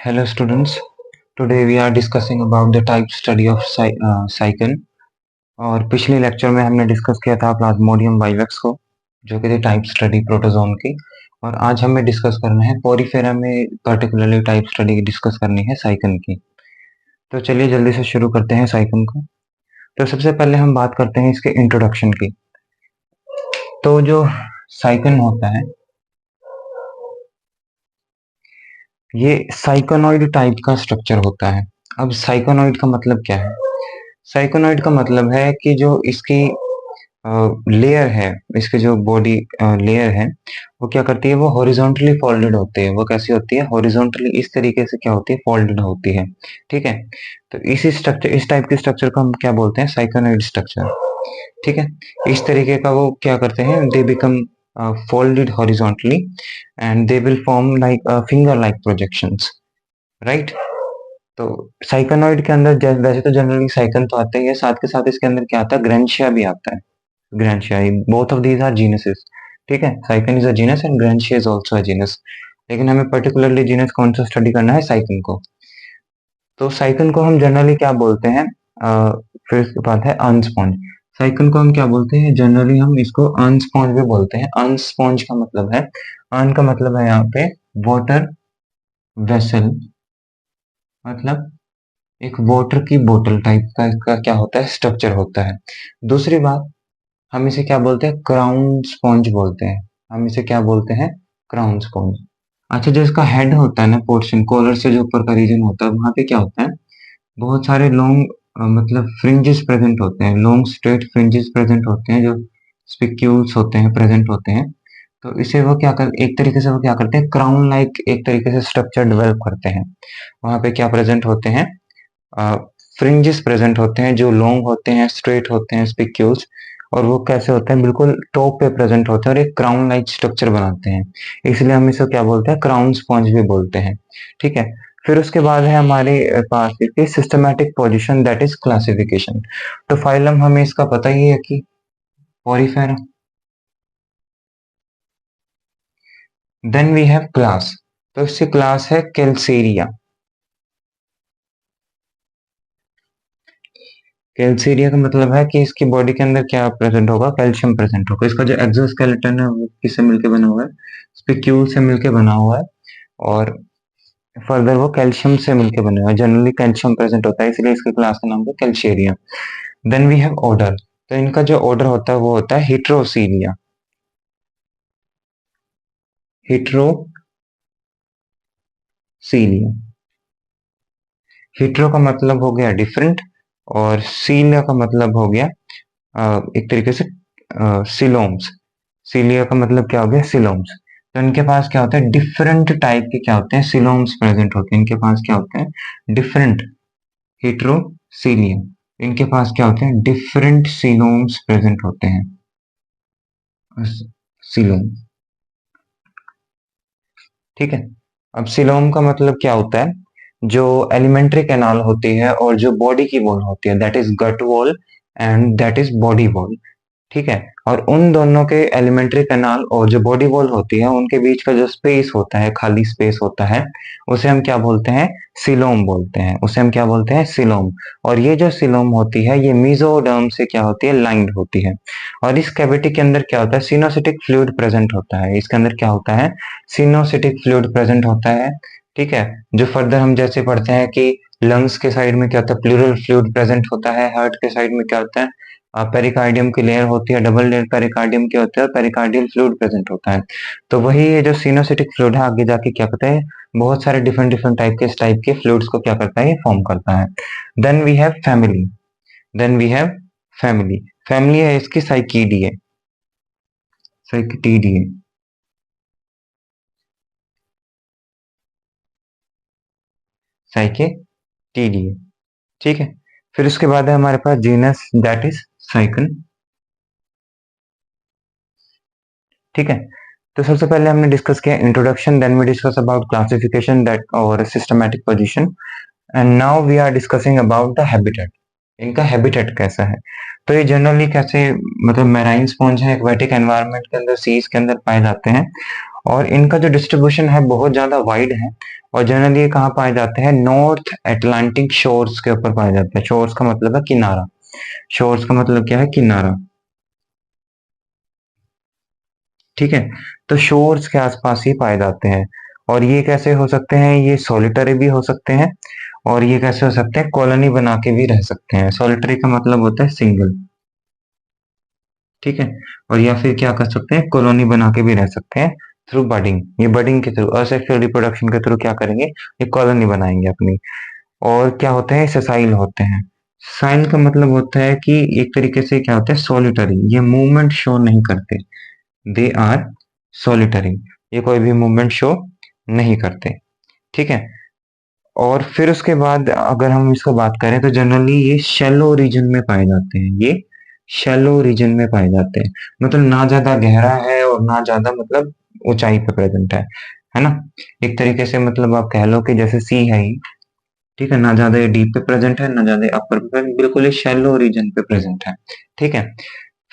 Hello students, today we are discussing about the type study of cycon। और पिछले lecture में हमने discuss किया था प्लाज्मोडियम वाइवेक्स को, जो कि थी टाइप स्टडी प्रोटोजोन की। और आज हमें डिस्कस करना है पोरिफेरा में, पर्टिकुलरली टाइप स्टडी डिस्कस करनी है साइकन की। तो चलिए जल्दी से शुरू करते हैं साइकन को। तो सबसे पहले हम बात करते हैं इसके इंट्रोडक्शन की। तो जो साइकन होता है ये साइकोनॉइड टाइप का स्ट्रक्चर होता है। अब साइकोनॉइड का मतलब क्या है? साइकोनॉइड का मतलब है कि जो इसकी लेयर है, इसके जो बॉडी लेयर है, वो क्या करती है, वो हॉरिजॉन्टली फोल्डेड होती है। वो कैसी होती है? हॉरिजॉन्टली इस तरीके से क्या होती है, फोल्डेड होती है। ठीक है, तो इसी स्ट्रक्चर, इस टाइप के स्ट्रक्चर को हम क्या बोलते हैं? साइकोनॉइड स्ट्रक्चर। ठीक है, इस तरीके का वो क्या करते हैं, they become folded horizontally and they will form like finger like projections, right? तो साइकोनॉइड के अंदर वैसे तो जनरली साइकन तो आते ही है, साथ के साथ इसके अंदर क्या आता है, ग्रेंशिया भी आता है। Grantia, both of these are genuses. ठीक है, Sycon is a genus and Grantia is also a genus. लेकिन हमें पर्टिकुलरली जीनस कौन सा स्टडी करना है? साइकन को। तो साइकन को हम जनरली क्या बोलते हैं? फिर उसके बाद है अनस्पॉन्ज। साइकन को हम क्या बोलते हैं? जनरली हम इसको अनस्पॉन्ज भी बोलते हैं। अनस्पॉन्ज का मतलब है, अन का मतलब है यहाँ पे वाटर वेसल, मतलब एक वाटर की बोतल टाइप का इसका क्या होता है, स्ट्रक्चर होता है। दूसरी बात, हम इसे क्या बोलते हैं? क्राउन स्पॉन्ज बोलते हैं। हम इसे क्या बोलते हैं? Crown sponge. अच्छा, जो इसका हेड होता है ना, पोर्शन, कॉलर से जो ऊपर का रीजन होता है, वहां पे क्या होता है, बहुत सारे लॉन्ग मतलब फ्रिंजेस प्रेजेंट होते हैं। लॉन्ग स्ट्रेट फ्रिंजेस प्रेजेंट होते हैं, जो स्पिक्यूल्स होते हैं, प्रेजेंट होते हैं। तो इसे वो क्या कर, एक तरीके से वो क्या करते हैं, क्राउन लाइक एक तरीके से स्ट्रक्चर डेवलप करते हैं। वहां पे क्या प्रेजेंट होते हैं? फ्रिंजेस प्रेजेंट होते हैं, जो लॉन्ग होते हैं, स्ट्रेट होते हैं, स्पिक्यूल्स। और वो कैसे होते हैं? बिल्कुल टॉप पे प्रेजेंट होते हैं और एक क्राउन लाइक स्ट्रक्चर बनाते हैं। इसलिए हम इसे क्या बोलते हैं? क्राउन स्पॉन्ज भी बोलते हैं। ठीक है, फिर उसके बाद है हमारे पास systematic position, that is classification. तो फाइलम हमें इसका पता ही है कि Porifera. Then we have class. तो इसकी क्लास है कैल्सेरिया। कैल्सेरिया का मतलब है कि इसकी बॉडी के अंदर क्या प्रेजेंट होगा? कैल्शियम प्रेजेंट होगा। इसका जो एक्सोस्केलेटन है वो किससे मिलके बना हुआ है? स्पिक्यूल से मिलके बना हुआ है। और फर्दर वो कैल्शियम से मिलके बने हुए हैं। जनरली कैल्शियम प्रेजेंट होता है, इसलिए इसके क्लास का नाम है Calcarea. Then we have order. तो इनका जो ऑर्डर होता है वो होता है हिट्रोसीलिया। हिट्रोसीलिया। हिट्रो का मतलब हो गया डिफरेंट, और सीलिया का मतलब हो गया एक तरीके से सिलोम्स। सीलिया का मतलब क्या हो गया? सिलोम्स। तो इनके पास क्या होता है? डिफरेंट टाइप के क्या होते हैं? सिलोम्स प्रेजेंट होते हैं। इनके पास क्या होता है? डिफरेंट। हिट्रोसीलिया, इनके पास क्या होते हैं? डिफरेंट सिलोम्स प्रेजेंट होते हैं। सिलोम। ठीक है, अब सिलोम का मतलब क्या होता है? जो एलिमेंट्री कैनाल होती है और जो बॉडी की वॉल होती है, that is gut wall and that is body wall. ठीक है, और उन दोनों के एलिमेंट्री कैनाल और जो बॉडी वॉल होती है, उनके बीच का जो स्पेस होता है, खाली स्पेस होता है, उसे हम क्या बोलते हैं? सिलोम बोलते हैं। उसे हम क्या बोलते हैं? सिलोम। और ये जो सिलोम होती है, ये मीजोडर्म से क्या होती है? लाइंड होती है। और इस कैविटी के अंदर क्या होता है? सिनोसिटिक फ्लूइड प्रेजेंट होता है। इसके अंदर क्या होता है? सिनोसिटिक फ्लूइड प्रेजेंट होता है। ठीक है, जो फर्दर हम जैसे पढ़ते हैं कि लंग्स के साइड में क्या होता है? प्लूरल फ्लूइड प्रेजेंट होता है। हार्ट के साइड में क्या होता है? पेरिकार्डियम की लेयर होती है, डबल लेयर पेरिकार्डियम की होती है, और पेरिकार्डियल फ्लूइड प्रेजेंट होता है। तो वही ये जो सिनोसिटिक फ्लूइड है, आगे जाके क्या करता है? बहुत सारे डिफरेंट डिफरेंट टाइप के, इस टाइप के फ्लूइड्स को क्या करता है? ये फॉर्म करता है। Then we have family. Then we have family. Family है इसकी साइकीडिए। साइकीडिए। साइकेटीडिए। ठीक है, फिर उसके बाद है हमारे पास जीनस, दैट इज साइकन। ठीक है, तो सबसे पहले हमने डिस्कस किया introduction, then we discuss about classification that और systematic position, and now we are discussing about the habitat. इनका हैबिटेट कैसा है? तो ये जनरली कैसे, मतलब मैराइन स्पॉन्ज है, एक्वेटिक एनवायरनमेंट के अंदर, सीज के अंदर पाए जाते हैं। और इनका जो डिस्ट्रीब्यूशन है बहुत ज्यादा वाइड है, और जनरली ये कहाँ पाए जाते हैं, नॉर्थ अटलांटिक शोर्स के ऊपर पाए जाते हैं। शोर्स का मतलब है किनारा, शोर्स का मतलब क्या है, किनारा, ठीक है। तो शोर्स के आसपास ही पाए जाते हैं। और ये कैसे हो सकते हैं, ये सॉलिटरी भी हो सकते हैं, और ये कैसे हो सकते हैं, कॉलोनी बना के भी रह सकते हैं। सॉलिटरी का मतलब होता है सिंगल, ठीक है। और या फिर क्या कर सकते हैं, कॉलोनी बना के भी रह सकते हैं थ्रू बडिंग। ये बडिंग के थ्रू, असेक्सुअल रिप्रोडक्शन के थ्रू क्या करेंगे, ये कॉलोनी बनाएंगे अपनी। और क्या होते हैं, सेसाइल होते हैं। साइल का मतलब होता है कि एक तरीके से क्या होता है, सॉलिटरी, ये मूवमेंट शो नहीं करते, दे आर सॉलिटरी, ये कोई भी मूवमेंट शो नहीं करते, ठीक है। और फिर उसके बाद अगर हम इसका बात करें तो जनरली ये शैलो रीजन में पाए जाते हैं, ये शैलो रीजन में पाए जाते हैं। मतलब ना ज्यादा गहरा है और ना ज्यादा मतलब ऊंचाई पे प्रेजेंट है ना। एक तरीके से मतलब आप कह लो कि जैसे सी है ही, ठीक है, ना ज्यादा ये डीप पे प्रेजेंट है, ना ज्यादा अपर पे present, बिल्कुल ये शैलो रीजन पे प्रेजेंट है, ठीक है।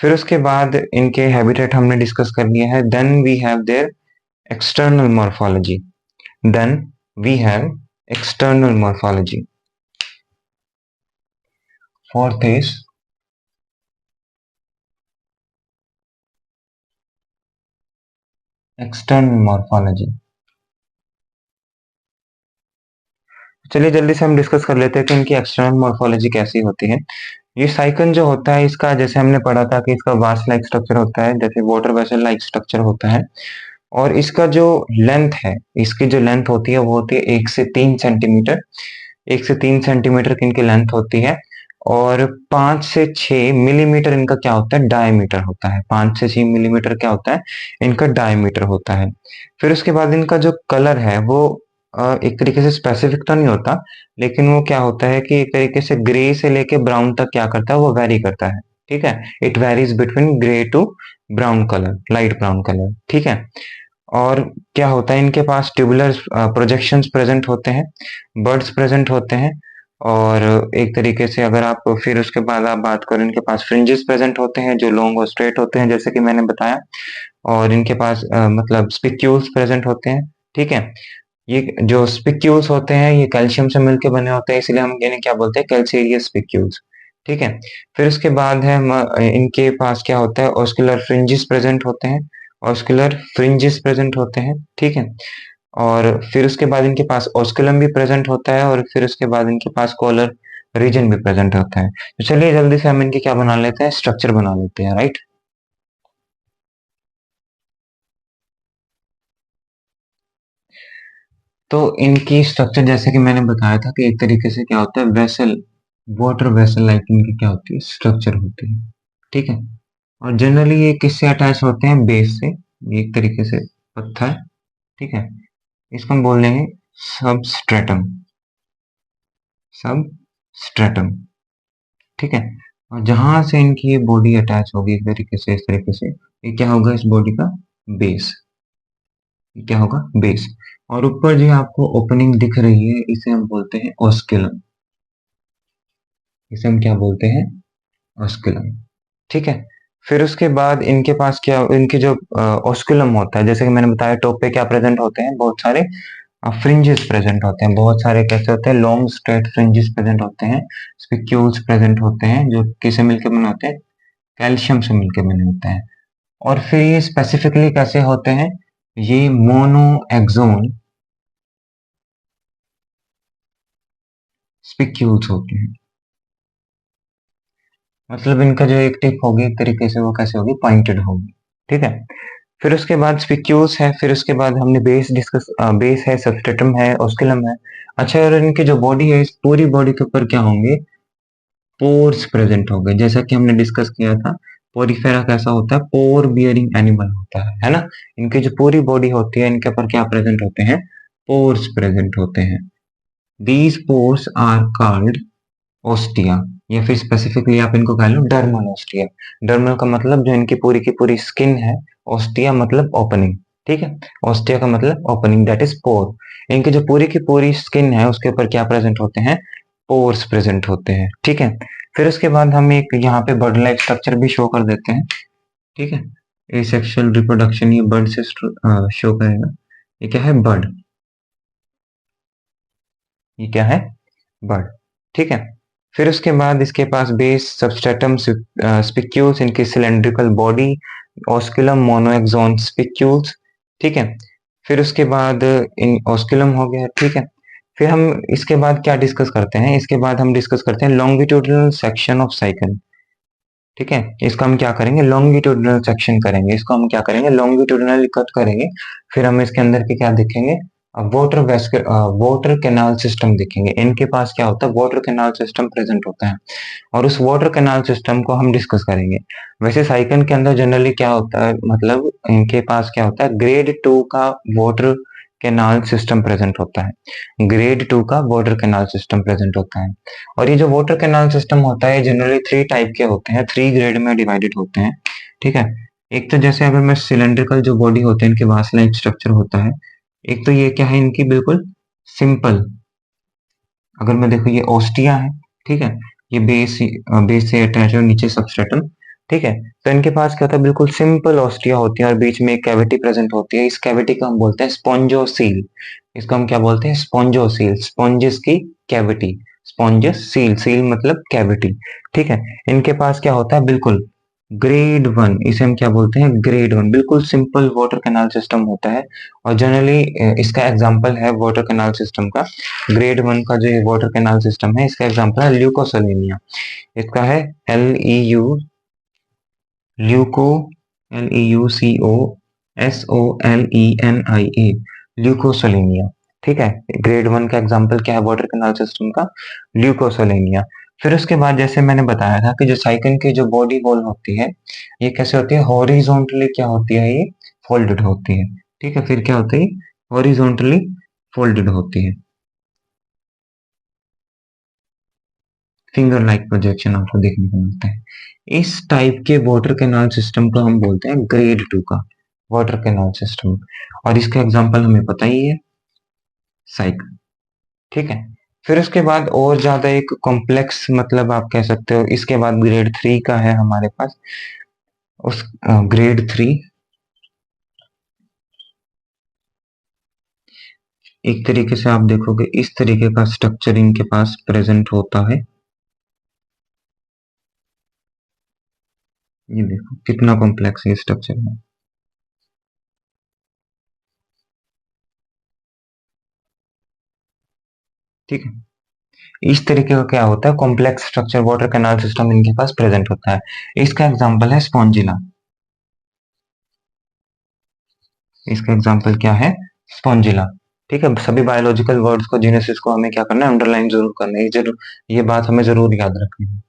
फिर उसके बाद इनके हैबिटेट हमने डिस्कस कर लिया है। Then we have there external morphology, then we have external morphology. Fourth is external morphology. चलिए जल्दी से हम डिस्कस कर लेते हैं कि इनकी एक्सटर्नल मॉर्फोलॉजी कैसी होती है। ये साइकन जो होता है इसका, जैसे हमने पढ़ा था कि इसका वास लाइक स्ट्रक्चर होता है, जैसे वाटर वेसल लाइक स्ट्रक्चर होता है। और इसका जो लेंथ है, इसकी जो लेंथ होती है वो होती है 1 से 3 सेंटीमीटर, 1 से 3 सेंटीमीटर की इनकी लेंथ होती है। और 5 से 6 मिलीमीटर इनका क्या होता है, डायमीटर होता है। 5 से 6 मिलीमीटर क्या होता है, इनका डायमीटर होता है। फिर उसके बाद इनका जो कलर है वो एक तरीके से स्पेसिफिक तो नहीं होता, लेकिन वो क्या होता है कि एक तरीके से ग्रे से लेके ब्राउन तक क्या करता है, वो वेरी करता है, ठीक है। It varies between grey to brown colour, light brown colour, ठीक है। और क्या होता है, इनके पास ट्यूबुलर प्रोजेक्शंस प्रेजेंट होते हैं, बर्ड्स प्रेजेंट होते हैं। और एक तरीके से अगर आप फिर उसके बाद आप बात करें, इनके पास फ्रिंजेस प्रेजेंट होते हैं जो लॉन्ग और स्ट्रेट होते हैं, जैसे कि मैंने बताया। और इनके पास मतलब स्पिक्यूल्स प्रेजेंट होते हैं, ठीक है। ये जो स्पिक्यूल्स होते हैं ये कैल्शियम से मिलकर बने होते हैं, इसलिए हम इन्हें क्या बोलते हैं, कैल्सेरियस स्पिक्यूल्स, ठीक है। फिर उसके बाद है इनके पास क्या होता है, ऑस्कुलर फ्रिंजेस प्रेजेंट होते हैं, ऑस्कुलर फ्रिंजेस प्रेजेंट होते हैं, ठीक है। और फिर उसके बाद इनके पास ऑस्कुलम भी प्रेजेंट होता है, और फिर उसके बाद इनके पास कॉलर रीजन भी प्रेजेंट होता है। तो चलिए जल्दी से हम इनके क्या बना लेते हैं, स्ट्रक्चर बना लेते हैं, राइट। तो इनकी स्ट्रक्चर जैसे कि मैंने बताया था कि एक तरीके से क्या होता है, वेसल, वाटर वेसल लाइक इनकी क्या होती है, स्ट्रक्चर होती है, ठीक है। और जनरली ये किससे अटैच होते हैं, बेस से, ये एक तरीके से पत्थर, ठीक है। इसको हम बोल देंगे सबस्ट्रेटम, सबस्ट्रेटम, ठीक है। और जहां से इनकी ये बॉडी अटैच होगी एक तरीके से, इस तरीके से, ये क्या होगा, इस बॉडी का बेस, ये क्या होगा, बेस। और ऊपर जो आपको ओपनिंग दिख रही है इसे हम बोलते हैं ऑस्कुलम, इसे हम क्या बोलते हैं, ऑस्कुलम, ठीक है। फिर उसके बाद इनके पास क्या, इनके जो ऑस्कुलम होता है, जैसे कि मैंने बताया टॉप पे क्या प्रेजेंट होते हैं, बहुत सारे फ्रिंजेस प्रेजेंट होते हैं, बहुत सारे कैसे होते हैं, लॉन्ग स्ट्रेट फ्रिंजेस प्रेजेंट होते हैं, स्पिक्यूल्स प्रेजेंट होते हैं, जो किसे मिलकर बने होते हैं, कैल्शियम से मिलकर बने होते हैं। और फिर ये स्पेसिफिकली कैसे होते हैं, ये मोनो एक्सोन स्पिक्यूल्स होते हैं। मतलब इनका जो एक टिप होगी एक तरीके से वो कैसे होगी, पॉइंटेड होगी, ठीक है। फिर उसके बाद स्पिक्यूल्स है, फिर उसके बाद हमने बेस डिस्कस, बेस है, सबस्ट्रेटम है, ऑस्कुलम है। अच्छा, और इनकी जो बॉडी है, इस पूरी बॉडी के ऊपर क्या होंगे, पोर्स प्रेजेंट होंगे, जैसा कि हमने डिस्कस किया था। पोरिफेरा कैसा होता है, पोर बियरिंग एनिमल होता है ना। इनकी जो पूरी बॉडी होती है इनके ऊपर क्या प्रेजेंट होते हैं, पोर्स प्रेजेंट होते हैं। These pores are called ostia, या फिर स्पेसिफिकली आप इनको कह लो डर्मल ओस्टिया। डर्मल का मतलब जो इनकी पूरी की पूरी स्किन है, ओस्टिया मतलब ओपनिंग, ठीक है। ओस्टिया का मतलब ओपनिंग, दैट इज पोर। इनकी जो पूरी की पूरी स्किन है उसके ऊपर क्या प्रेजेंट होते हैं, पोर्स प्रेजेंट होते हैं, ठीक है। फिर उसके बाद हम एक यहाँ पे बर्ड लाइक स्ट्रक्चर भी शो कर देते हैं, ठीक है। एसेक्सुअल रिप्रोडक्शन ये बर्ड से शो करेगा। ये क्या है? बर्ड। ये क्या है? बर्ड। ठीक है। फिर उसके बाद इसके पास बेस सबस्ट्रेटम स्पिक्यूल्स, इनकी सिलेंड्रिकल बॉडी, ऑस्कुलम मोनोएक्सोन स्पिक्यूल्स। ठीक है। फिर उसके बाद इन ऑस्कुलम हो गया। ठीक है। फिर हम इसके बाद क्या डिस्कस करते हैं? इसके बाद हम डिस्कस करते हैं लॉन्गिट्यूडिनल सेक्शन ऑफ साइकिल। ठीक है। इसका हम क्या करेंगे? लॉन्गिट्यूडिनल सेक्शन करेंगे। इसको हम क्या करेंगे? लॉन्गिट्यूडिनल कट करेंगे। फिर हम इसके अंदर के क्या देखेंगे? वाटर कैनाल सिस्टम देखेंगे। इनके पास क्या होता है? वाटर कैनाल सिस्टम प्रेजेंट होता है और उस वाटर कैनाल सिस्टम को हम डिस्कस करेंगे। वैसे साइकिल के अंदर जनरली क्या होता है, मतलब इनके पास क्या होता है? ग्रेड 2 का वाटर कैनाल सिस्टम प्रेजेंट होता है। ग्रेड 2 का वाटर कैनाल सिस्टम प्रेजेंट होता है। और ये जो वाटर कैनाल सिस्टम होता है जनरली 3 टाइप के होते हैं, 3 ग्रेड में डिवाइडेड होते हैं। ठीक है। एक तो जैसे अगर मैं सिलेंड्रिकल जो बॉडी होते हैं, इनके वास लाइक स्ट्रक्चर होता है। एक तो ये क्या है? इनकी बिल्कुल सिंपल। अगर मैं देखो ये ओस्टिया है। ठीक है। ये बेस से अटैच है और नीचे सबस्ट्रेटम। ठीक है। तो इनके पास क्या होता है? बिल्कुल सिंपल ओस्टिया होती है और बीच में एक कैविटी प्रेजेंट होती है। इस कैविटी को हम बोलते हैं स्पॉन्जोसील। इसको हम क्या बोलते हैं? स्पॉन्जोसील। स्पॉन्जिस की कैविटी। स्पॉन्जस सील, सील मतलब कैविटी। ठीक है। इनके पास क्या होता है? बिल्कुल ग्रेड 1, इसे हम क्या बोलते हैं? ग्रेड 1। बिल्कुल सिंपल वाटर कैनाल सिस्टम होता है और जनरली इसका एग्जांपल है वाटर कैनाल सिस्टम का। ग्रेड 1 का जो ये वाटर कैनाल सिस्टम है, इसका एग्जांपल है ल्यूकोसोलेनिया। इसका है L E U leuco L E U C O S O L E N I A, Leucosolenia. ठीक है। ग्रेड 1 का एग्जांपल क्या है वाटर कैनाल सिस्टम का? ल्यूकोसोलेनिया। फिर उसके बाद जैसे मैंने बताया था कि जो साइकिल की जो बॉडी वॉल होती है, ये कैसे होती है? हॉरिजॉन्टली क्या होती है? ये फोल्डेड होती है। ठीक है। फिर क्या होती है? हॉरिजॉन्टली फोल्डेड होती है। फिंगर लाइक प्रोजेक्शन आपको देखने को मिलता है। इस टाइप के वाटर कैनाल सिस्टम को हम बोलते हैं ग्रेड 2 का वाटर कैनाल सिस्टम। और इसका एग्जांपल हमें पता ही है, साइकिल। ठीक है। फिर उसके बाद और ज्यादा एक कॉम्प्लेक्स, मतलब आप कह सकते हो इसके बाद ग्रेड 3 का है हमारे पास। उस ग्रेड 3 एक तरीके से आप देखोगे इस तरीके का स्ट्रक्चर इनके पास प्रेजेंट होता है। ये देखो कितना कॉम्प्लेक्स ये स्ट्रक्चर है। ठीक है। इस तरीके का क्या होता है? Complex structure water canal system इनके पास प्रेजेंट होता है। इसका एग्जांपल है स्पॉन्जिला। इसका एग्जांपल क्या है? स्पॉन्जिला। ठीक है। सभी बायोलॉजिकल वर्ड्स को, जीनसेस को हमें क्या करना है? अंडरलाइन जरूर करना है। ये बात हमें जरूर याद रखनी है।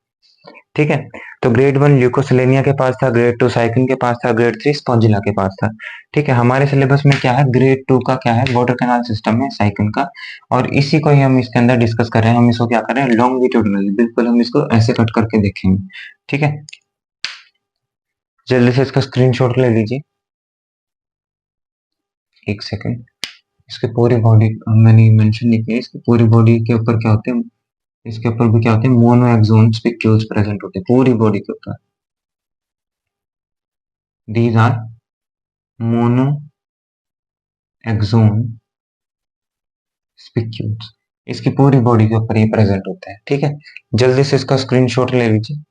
ठीक है। तो ग्रेड 1 ल्यूकोसिलेनिया के पास था, ग्रेड 2 साइकिन के पास था, ग्रेड 3 स्पॉन्जिला के पास था। ठीक है। हमारे सिलेबस में क्या है? ग्रेड 2 का क्या है? वाटर कैनाल सिस्टम है साइकिन का। और इसी को ही हम इसके अंदर डिस्कस कर रहे हैं। हम इसको क्या कर रहे हैं? लॉन्गिट्यूडिनली, बिल्कुल हम इसको ऐसे कट करके देखेंगे। ठीक है। जल्दी से इसका स्क्रीनशॉट ले लीजिए। एक सेकंड। इसके पूरी बॉडी मैंने मेंशन नहीं किया। इसकी पूरी बॉडी के ऊपर क्या होते हैं? इसके ऊपर भी क्या होते हैं? मोनो एक्सोन स्पिक्यूल्स प्रेजेंट होते हैं पूरी बॉडी के ऊपर। These are monaxon spicules. इसकी पूरी बॉडी के ऊपर ये प्रेजेंट होते हैं। ठीक है। जल्दी से इसका स्क्रीनशॉट ले लीजिए।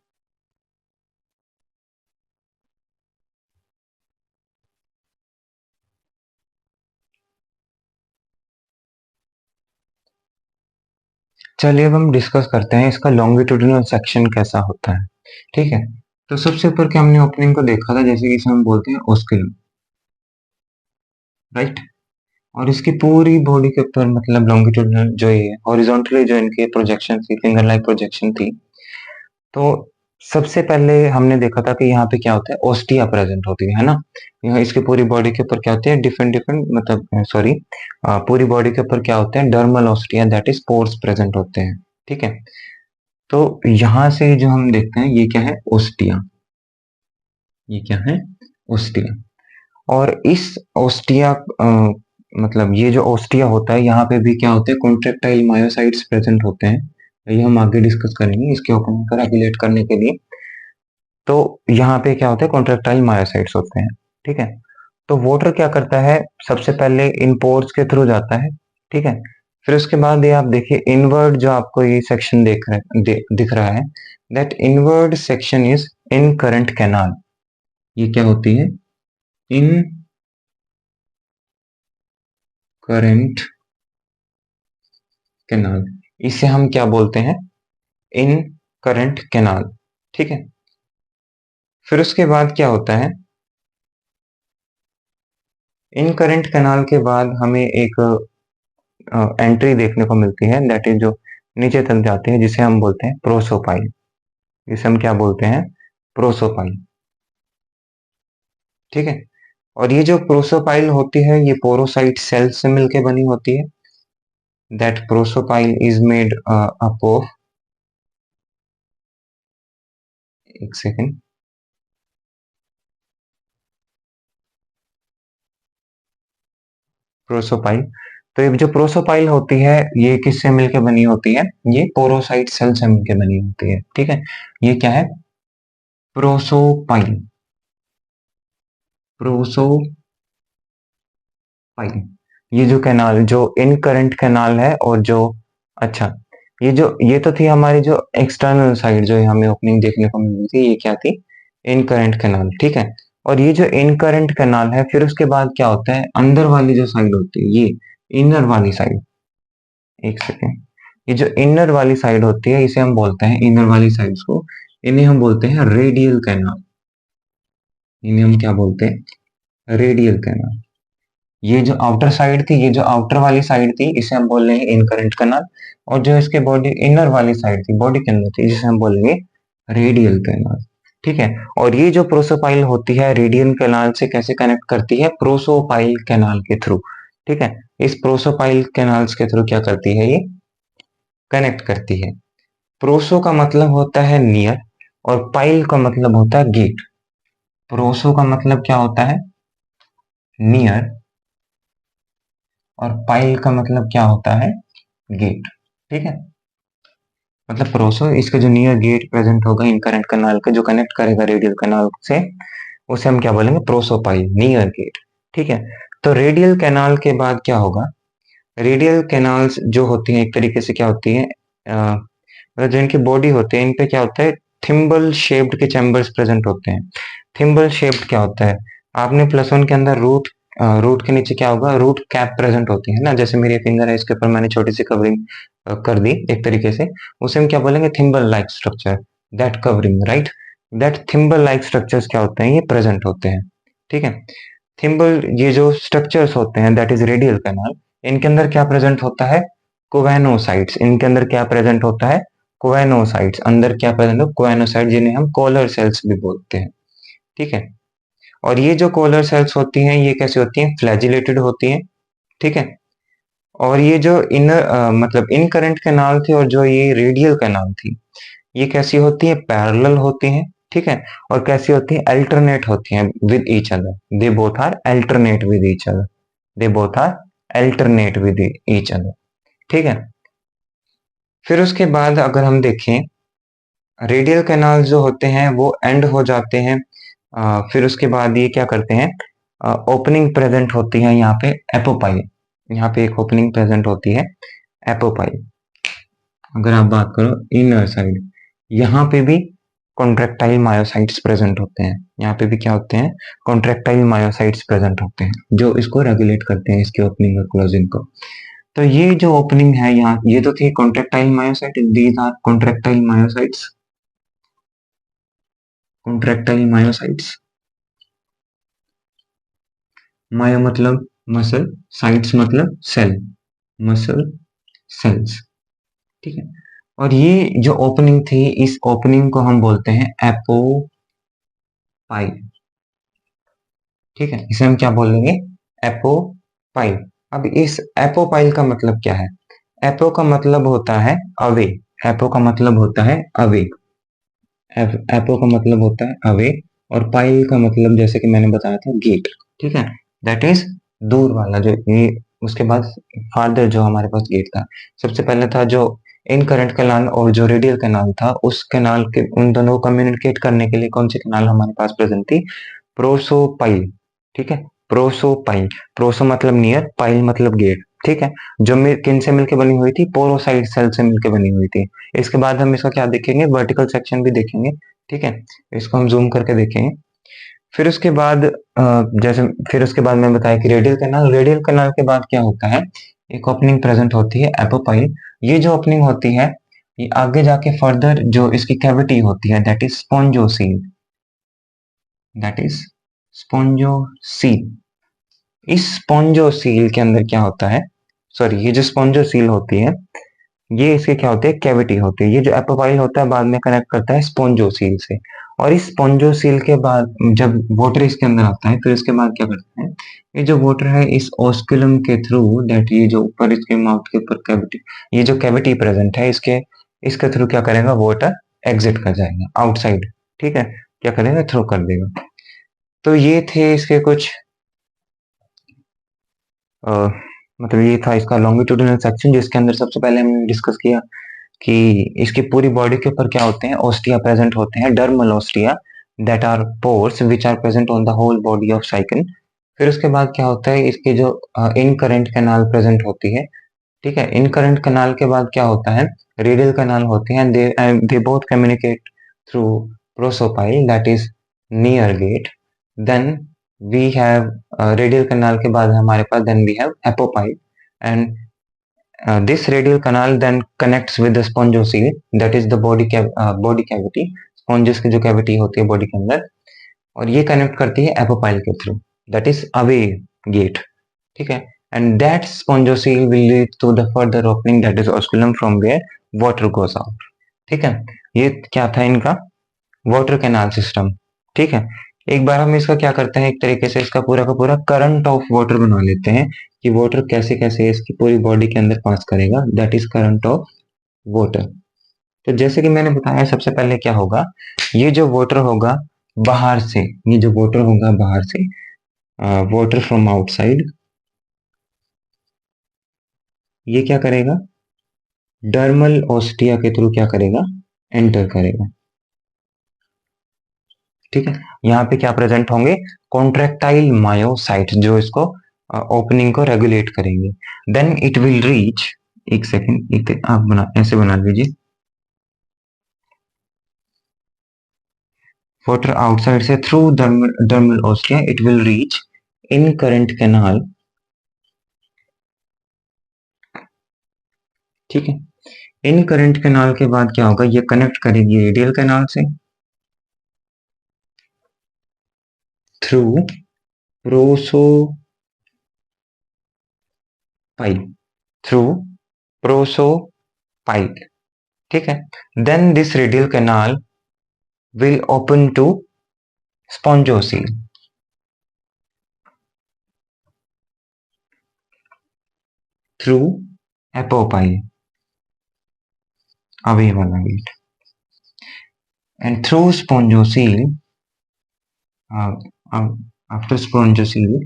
चलिए अब हम डिस्कस करते हैं इसका लॉन्गिट्यूडिनल सेक्शन कैसा होता है। ठीक है। तो सबसे ऊपर क्या हमने ओपनिंग को देखा था, जैसे कि इसे हम बोलते हैं ओस्कुलम, राइट। और इसकी पूरी बॉडी के ऊपर, मतलब लॉन्गिट्यूडिनल जो ये हॉरिजॉन्टली जो इनके प्रोजेक्शन थी, फिंगर लाइक प्रोजेक्शन थी। तो सबसे पहले हमने देखा था कि यहाँ पे क्या होता है? ओस्टिया प्रेजेंट होती है ना। यहाँ इसकी पूरी बॉडी के ऊपर क्या होते हैं? डिफरेंट डिफरेंट, मतलब सॉरी, पूरी बॉडी के ऊपर क्या होते हैं? Dermal ostia, that is pores present होते हैं। ठीक है। तो यहाँ से जो हम देखते हैं ये क्या है? ओस्टिया। ये क्या है? ओस्टिया। और इस ओस्टिया मतलब ये जो ओस्टिया होता है, यहाँ पे भी क्या होते हैं? कॉन्ट्रेक्टाइल मायोसाइट्स प्रेजेंट होते हैं। ये हम आगे डिस्कस करेंगे इसके ओपनिंग को रेगुलेट करने के लिए। तो यहाँ पे क्या होता है, कॉन्ट्रेक्टाइल मायोसाइट्स होते हैं। ठीक है, तो वाटर क्या करता है, सबसे पहले इन पोर्स के थ्रू जाता है। ठीक है, फिर उसके बाद ये आप देखिए इनवर्ड जो आपको ये सेक्शन दिख रहा है, that inward section is in current canal. ये क्या होती है, इन करंट कैनाल, इसे हम क्या बोलते हैं, इन करंट कैनाल। ठीक है, फिर उसके बाद क्या होता है, इन करंट कैनाल के बाद हमें एक एंट्री देखने को मिलती है, दैट इज जो नीचे तक जाती है, जिसे हम बोलते हैं प्रोसोपाइल। जिसे हम क्या बोलते हैं, प्रोसोपाइल। ठीक है, और ये जो प्रोसोपाइल होती है ये पोरोसाइट सेल से मिलकर बनी होती है। That prosopyle is made up of, एक सेकेंड, प्रोसोपाइल। तो ये जो प्रोसोपाइल होती है ये किससे मिलकर बनी होती है, ये पोरोसाइट सेल से मिलकर बनी होती है। ठीक है, ये क्या है, प्रोसोपाइल, प्रोसोपाइल। ये जो कैनाल, जो इन करंट कैनाल है, और जो, अच्छा, ये तो थी हमारी जो एक्सटर्नल साइड जो हमें ओपनिंग देखने को मिल रही थी, ये क्या थी, इन करंट कैनाल। ठीक है, और ये जो इन करंट कैनाल है, फिर उसके बाद क्या होता है, अंदर वाली जो साइड होती है, ये इनर वाली साइड, एक सेकेंड, ये जो इनर वाली साइड होती है इसे हम बोलते हैं, इनर वाली साइड्स को, इन्हें हम बोलते हैं रेडियल कैनाल। इन्हें हम क्या बोलते हैं, रेडियल कैनाल। ये जो आउटर साइड थी, ये जो आउटर वाली साइड थी, इसे हम बोल रहे हैं इनकरेंट कैनाल। और जो इसके बॉडी इनर वाली साइड थी, बॉडी के अंदर थी, जिसे हम बोलेंगे रेडियल कैनाल। ठीक है, और ये जो प्रोसोपाइल होती है रेडियल कैनाल से कैसे कनेक्ट करती है, प्रोसोपाइल कैनाल के थ्रू। ठीक है, इस प्रोसोपाइल कैनाल्स के थ्रू क्या करती है, ये कनेक्ट करती है। प्रोसो का मतलब होता है नियर, और पाइल का मतलब होता है गेट। प्रोसो का मतलब क्या होता है, नियर, और पाइल का मतलब क्या होता है, गेट। ठीक है, मतलब प्रोसो, इसका जो नियर गेट प्रेजेंट होगा इन करंट कैनाल का, जो कनेक्ट करेगा रेडियल कैनाल से, उसे हम क्या बोलेंगे, प्रोसोपाइल, नियर गेट। ठीक है, तो रेडियल कैनाल के बाद क्या होगा, रेडियल कैनाल्स जो होती हैं एक तरीके से क्या होती है, मतलब जो इनकी बॉडी होती है, इन पे क्या होता है, थिम्बल शेप्ड के चैम्बर्स प्रेजेंट होते हैं। थिम्बल शेप्ड क्या होता है, आपने प्लस वन के अंदर रूट के नीचे क्या होगा, रूट कैप प्रेजेंट होती है ना, जैसे मेरी फिंगर है, इसके ऊपर मैंने छोटी सी कवरिंग कर दी एक तरीके से, उसे हम क्या बोलेंगे, thimble like structure, that covering, right. That thimble like structures क्या होते हैं, ये प्रेजेंट होते हैं। ठीक है, थिम्बल, ये जो स्ट्रक्चर्स होते हैं, दैट इज रेडियल कैनाल, इनके अंदर क्या प्रेजेंट होता है, कोवेनोसाइट्स। इनके अंदर क्या प्रेजेंट होता है, कोवेनोसाइट्स। अंदर क्या प्रेजेंट हो, कोवेनोसाइट, जिन्हें हम कॉलर सेल्स भी बोलते हैं। ठीक है, और ये जो कॉलर सेल्स होती हैं ये कैसी होती हैं, फ्लैजिलेटेड होती हैं। ठीक है, और ये जो इनर मतलब इन करंट कैनाल थी, और जो ये रेडियल कैनाल थी, ये कैसी होती है, पैरेलल होती हैं। ठीक है, और कैसी होती है, अल्टरनेट होती हैं with each other. They both are alternate with each other, they both are alternate with each other. ठीक है, फिर उसके बाद अगर हम देखें, रेडियल कैनाल जो होते हैं वो एंड हो जाते हैं। फिर उसके बाद ये क्या करते हैं, ओपनिंग प्रेजेंट होती है यहाँ पे, एपोपाइल। यहाँ पे एक ओपनिंग प्रेजेंट होती है, एपोपाइल। अगर आप बात करो इनर साइड, यहाँ पे भी कॉन्ट्रेक्टाइल मायोसाइट्स प्रेजेंट होते हैं। यहाँ पे भी क्या होते हैं, कॉन्ट्रेक्टाइल मायोसाइट्स प्रेजेंट होते हैं, जो इसको रेगुलेट करते हैं, इसकी ओपनिंग और क्लोजिंग को। तो ये जो ओपनिंग है यहाँ, ये तो थी contractile myocyte, these are contractile myocytes, contractile myocytes. Myo मतलब मसल, साइट्स मतलब सेल, मसल सेल्स। ठीक है, और ये जो ओपनिंग थी, इस ओपनिंग को हम बोलते हैं एपोपाइल। ठीक है, इसे हम क्या बोलेंगे, एपोपाइल। अब इस एपोपाइल का मतलब क्या है, एपो का मतलब होता है अवे, एपो का मतलब होता है अवे, एपो का मतलब होता है अवे, और पाइल का मतलब जैसे कि मैंने बताया था, गेट। ठीक है, दैट इज दूर वाला, जो ये उसके बाद फार्दर जो हमारे पास गेट था, सबसे पहले था जो इन करंट कैनाल और जो रेडियल कैनाल था, उस कैनाल के उन दोनों को कम्युनिकेट करने के लिए कौन सी कैनाल हमारे पास प्रेजेंट थी? प्रोसोपाइल। ठीक है, प्रोसोपाइल। प्रोसो मतलब नियर, पाइल मतलब गेट। ठीक है, जो किन से मिलकर बनी हुई थी? पोरोसाइट सेल से मिलकर बनी हुई थी। इसके बाद हम इसका क्या देखेंगे? वर्टिकल सेक्शन भी देखेंगे। ठीक है, इसको हम जूम करके देखेंगे। फिर उसके बाद जैसे फिर उसके बाद मैं बताया कि रेडियल कैनाल के बाद क्या होता है? एक ओपनिंग प्रेजेंट होती है, एपोपाइल। ये जो ओपनिंग होती है, ये आगे जाके फर्दर जो इसकी कैविटी होती है, that is spongocoel. That is spongocoel. इस स्पॉन्जोसील के अंदर क्या होता है? सॉरी, ये जो स्पॉन्जोसील होती है, ये इसके क्या होते हैं? कैविटी होती है। ये जो एपोपाइल होता है बाद में कनेक्ट करता है स्पॉन्जोसील से। और इस स्पॉन्जोसील के बाद जब वाटर इसके अंदर आता है, फिर इसके बाद क्या करता है? ये जो वाटर है, इस ऑस्कुलम के थ्रू, दैट ये जो ऊपर इसके माउथ के ऊपर कैविटी, ये जो कैविटी प्रेजेंट है, इसके थ्रू क्या करेगा? वाटर एग्जिट कर जाएगा आउटसाइड। ठीक है, क्या करेगा? थ्रो कर देगा। तो ये थे इसके कुछ अ, मतलब ये था इसका लॉन्गिट्यूडिनल सेक्शन, जिसके अंदर सबसे पहले हमने डिस्कस किया कि इसकी पूरी बॉडी के ऊपर क्या होते हैं? ऑस्टिया प्रेजेंट होते हैं, dermal ostia, that are pores which are present on the whole body of Sycon. फिर उसके बाद क्या होता है? इसके जो इन करंट कैनाल प्रेजेंट होती है। ठीक है, इन करंट कैनाल के बाद क्या होता है? रेडियल कैनाल होते हैं, they both communicate through prosopyle, that is near gate. Then we have radial canal के बाद हमारे पास then we have apopyle, and this radial canal then connects with the spongiocele, that is the body cavity। sponges की जो cavity होती है body के अंदर, और ये connect करती है एपोपाइल के through, that is away gate। ठीक है, and that spongiocele will lead to the further opening, that is osculum, from where water goes out। ठीक है, ये क्या था इनका? Water canal system. ठीक है, एक बार हम इसका क्या करते हैं? एक तरीके से इसका पूरा का पूरा करंट ऑफ वाटर बना लेते हैं कि वाटर कैसे कैसे इसकी पूरी बॉडी के अंदर पास करेगा, that is current of water. तो जैसे कि मैंने बताया, सबसे पहले क्या होगा? ये जो वाटर होगा बाहर से, ये जो वाटर होगा बाहर से, वाटर फ्रॉम आउटसाइड, ये क्या करेगा? डर्मल ओस्टिया के थ्रू क्या करेगा? एंटर करेगा। ठीक है, यहाँ पे क्या प्रेजेंट होंगे? कॉन्ट्रेक्टाइल मायोसाइट, जो इसको ओपनिंग को रेगुलेट करेंगे। देन इट विल रीच, एक सेकेंड, एक आप ऐसे बना लीजिए, वाटर आउटसाइड से through dermal ostia it will reach in current canal. ठीक है, इन करंट कैनाल के बाद क्या होगा? ये कनेक्ट करेगी रेडियल कैनाल से थ्रू प्रोसोपाइल, थ्रू प्रोसोपाइल। ठीक है, then this radial canal will open to spongiocele through apopyle, away वाला gate, and through spongiocele, uh, uh, after spongiocele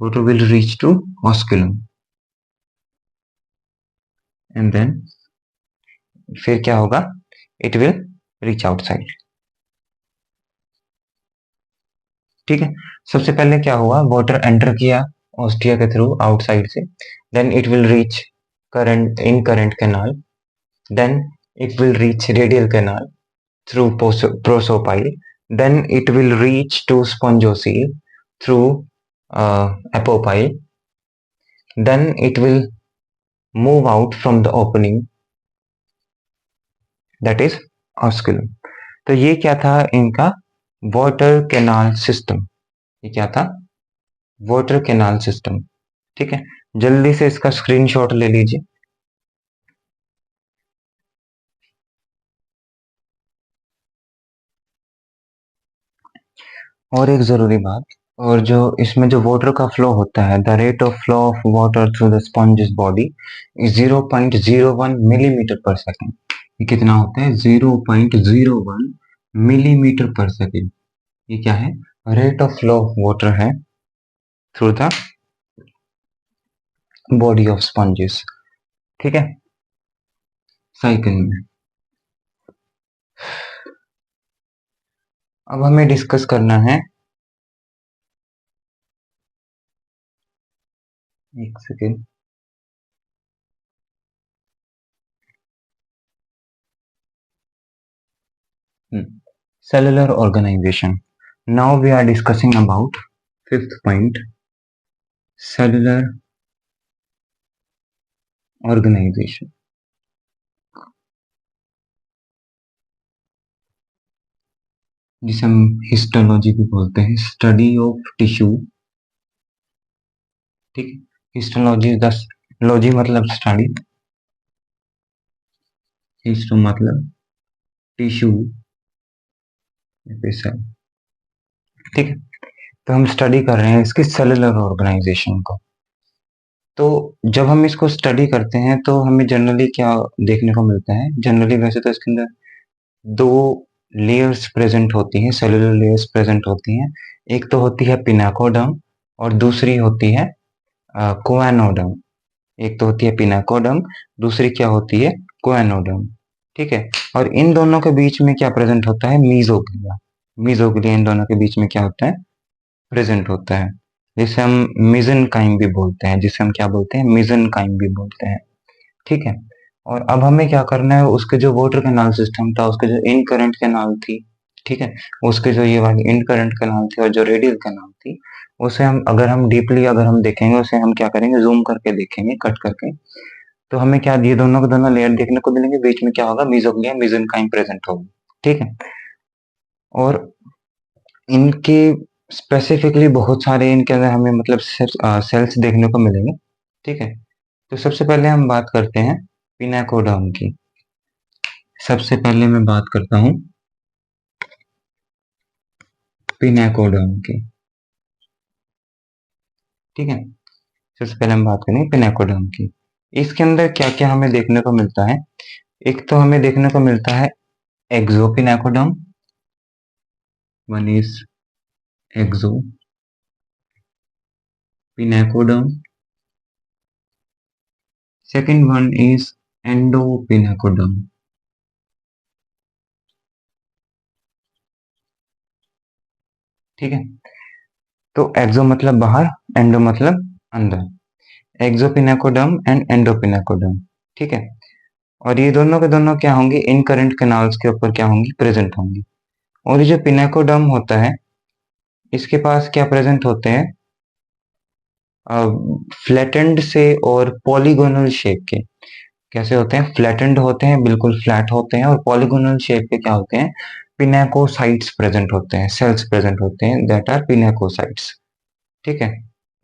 water will reach to osculum, and then फिर क्या होगा? it will reach outside। ठीक है, सबसे पहले क्या हुआ? वाटर एंटर किया ऑस्टिया के थ्रू आउटसाइड से, then it will reach current in current canal, then it will reach radial canal through prosopile, then it will reach to spongiocele through apopyle, then it will move out from the opening, that is osculum। तो ये क्या था इनका? Water canal system. ये क्या था? Water canal system. ठीक है, जल्दी से इसका स्क्रीनशॉट ले लीजिए। और एक जरूरी बात, और जो इसमें जो वाटर का फ्लो होता है, the rate of flow of water through the spongin body is 0.01 millimetre पर सेकेंड। ये कितना होता है? 0.01 मिलीमीटर पर सेकेंड। ये क्या है? Rate of flow of water है through the body of sponges. ठीक है, साइकिल में। अब हमें डिस्कस करना है, एक second, cellular organization. Now we are discussing about fifth point, cellular organization, जिसे हम हिस्टोलॉजी भी बोलते हैं, स्टडी ऑफ टिश्यू। ठीक है, हिस्टोलॉजी लॉजी मतलब स्टडी, हिस्टो मतलब टिश्यू, ठीक है। तो हम स्टडी कर रहे हैं इसकी सेलुलर ऑर्गेनाइजेशन को। तो जब हम इसको स्टडी करते हैं तो हमें जनरली क्या देखने को मिलता है, जनरली वैसे तो इसके अंदर दो लेयर्स प्रेजेंट होती हैं, सेलुलर लेयर्स प्रेजेंट होती हैं। एक तो होती है पिनाकोडर्म और दूसरी होती है कोएनोडर्म। एक तो होती है पिनाकोडर्म, दूसरी क्या होती है, कोएनोडर्म। ठीक है, और इन दोनों के बीच में क्या प्रेजेंट होता है, मीजोग्लिया। मीजोग्लिया इन दोनों के बीच में क्या होता है, प्रेजेंट होता है, जिसे हम मिजनकाइम भी बोलते हैं, जिसे हम क्या बोलते हैं, मिजनकाइम भी बोलते हैं। ठीक है, और अब हमें क्या करना है, उसके जो वाटर कैनाल सिस्टम था, उसके जो इन करंट कैनाल थी, ठीक है, उसके जो ये वाली इन करंट कैनाल थी और जो रेडियल कैनाल थी, उसे हम अगर हम डीपली अगर हम देखेंगे, उसे हम क्या करेंगे, जूम करके देखेंगे, कट करके, तो हमें क्या, ये दोनों के दोनों लेयर देखने को मिलेंगे, बीच में क्या होगा, मीजोग्लिया मेसेनकाइम प्रेजेंट होगा। ठीक है, और इनके स्पेसिफिकली बहुत सारे इनके अंदर हमें मतलब सेल्स देखने को मिलेंगे। ठीक है, तो सबसे पहले हम बात करते हैं पिनाकोडर्म की। सबसे पहले मैं बात करता हूँ पिनाकोडर्म की। ठीक है, सबसे पहले हम बात करेंगे पिनाकोडर्म की। इसके अंदर क्या क्या हमें देखने को मिलता है, एक तो हमें देखने को मिलता है exopinacoderm, one is exopinacoderm, second one is endopinacoderm. ठीक है, तो एक्सो मतलब बाहर, एंडो मतलब अंदर, एक्सोपिनाकोडर्म एंड एंडोपिनाकोडर्म। ठीक है, और ये दोनों के दोनों क्या होंगे, इन करंट कैनाल्स के ऊपर क्या होंगी, प्रेजेंट होंगी। और ये जो पिनाकोडर्म होता है, इसके पास क्या प्रेजेंट होते हैं, फ्लैटेंड से और पॉलीगोनल शेप के। कैसे होते हैं, फ्लैटेंड होते हैं, बिल्कुल फ्लैट होते हैं, और पॉलीगोनल शेप के क्या होते हैं, पिनाकोसाइट्स प्रेजेंट होते हैं, सेल्स प्रेजेंट होते हैं, दैट आर पिनाकोसाइट्स। ठीक है,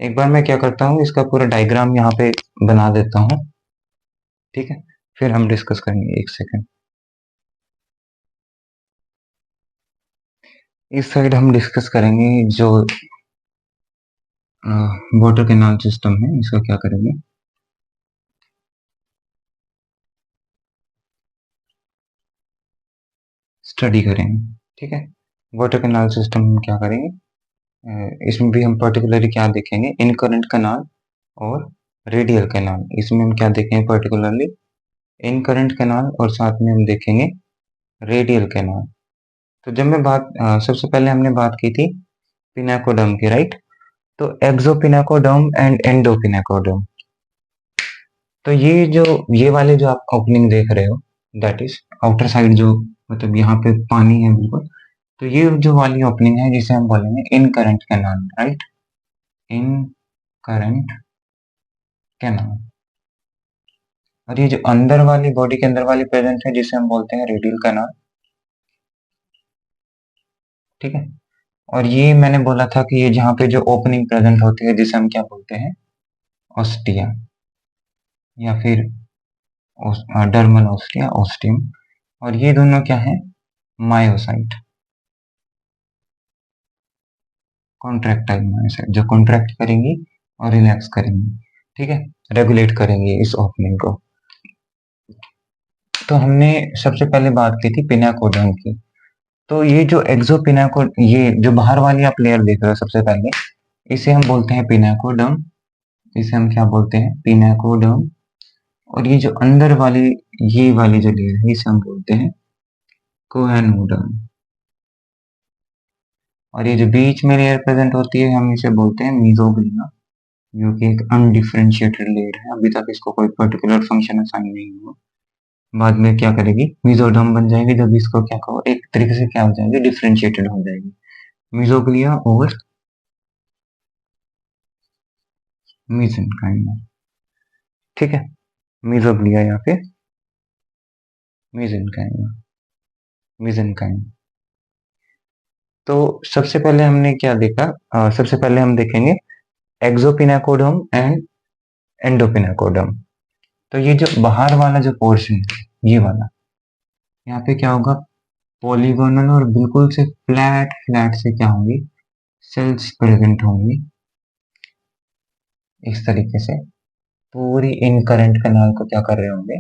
एक बार मैं क्या करता हूँ, इसका पूरा डायग्राम यहाँ पे बना देता हूँ। ठीक है, फिर हम डिस्कस करेंगे, एक सेकेंड। इस साइड हम डिस्कस करेंगे जो वाटर कैनाल सिस्टम है, इसका क्या करेंगे, स्टडी करेंगे। ठीक है, वाटर कैनाल सिस्टम हम क्या करेंगे, इसमें भी हम पर्टिकुलरली क्या देखेंगे, इन करंट कैनाल और रेडियल कैनाल। इसमें हम क्या देखेंगे, पर्टिकुलरली इन करंट कैनाल, और साथ में हम देखेंगे रेडियल कैनाल। तो जब मैं बात सबसे पहले हमने बात की थी पिनाकोडर्म की, राइट। तो एक्सोपिनाकोडर्म एंड एंडोपिनाकोडर्म, तो ये वाले जो आप ओपनिंग देख रहे हो, दैट इज आउटर साइड, जो मतलब यहाँ पे पानी है बिल्कुल, तो ये जो वाली ओपनिंग है, जिसे हम बोलेंगे इन करंट कैनाल, राइट, इन करंट कैनाल। और ये जो अंदर वाली, बॉडी के अंदर वाली प्रेजेंट है, जिसे हम बोलते हैं रेडियल कैनाल। ठीक है, और ये मैंने बोला था कि ये जहाँ पे जो ओपनिंग प्रेजेंट होती है, जिसे हम क्या बोलते हैं, ऑस्टिया, या फिर डर्मल ऑस्टिया, ऑस्टियम। और ये दोनों क्या है, मायोसाइट, कॉन्ट्रैक्टाइल मायोसाइट, जो कॉन्ट्रैक्ट करेंगी और रिलैक्स करेंगी। ठीक है, रेगुलेट करेंगे इस ओपनिंग को। तो हमने सबसे पहले बात की थी पिनाकोडर्म की। तो ये जो एक्सोपिनाको, ये जो बाहर वाली आप लेयर देख रहे हो सबसे पहले, इसे हम बोलते हैं पिनाकोडर्म, इसे हम क्या बोलते हैं, पिनाकोडर्म। और ये जो अंदर वाली, ये वाली जो लेयर है इसे हम बोलते हैं कोएनोडर्म। और ये जो बीच में लेयर प्रेजेंट होती है हम इसे बोलते हैं मीजोग्लिया, जो कि एक अनडिफरेंशिएटेड लेयर है। अभी तक इसको कोई पर्टिकुलर फंक्शन असाइन नहीं हुआ, बाद में क्या करेगी, मीजोडर्म बन जाएगी जब इसको क्या कहो, एक तरीके से क्या हो जाएगी, डिफरेंशिएटेड हो जाएगी। मीजोग्लिया और मीसेनकाइमा, ठीक है, मीजोग्लिया या फिर मीसेनकाइमा, मीसेनकाइमा। तो सबसे पहले हमने क्या देखा, सबसे पहले हम देखेंगे एक्सोपिनाकोडर्म एंड एंडोपिनाकोडर्म। तो ये जो बाहर वाला जो पोर्शन है, ये वाला, यहाँ पे क्या होगा, पॉलीगोनल और बिल्कुल से फ्लैट फ्लैट से क्या होंगी, सेल्स प्रेजेंट होंगी इस तरीके से। पूरी इन करंट कैनाल को क्या कर रहे होंगे,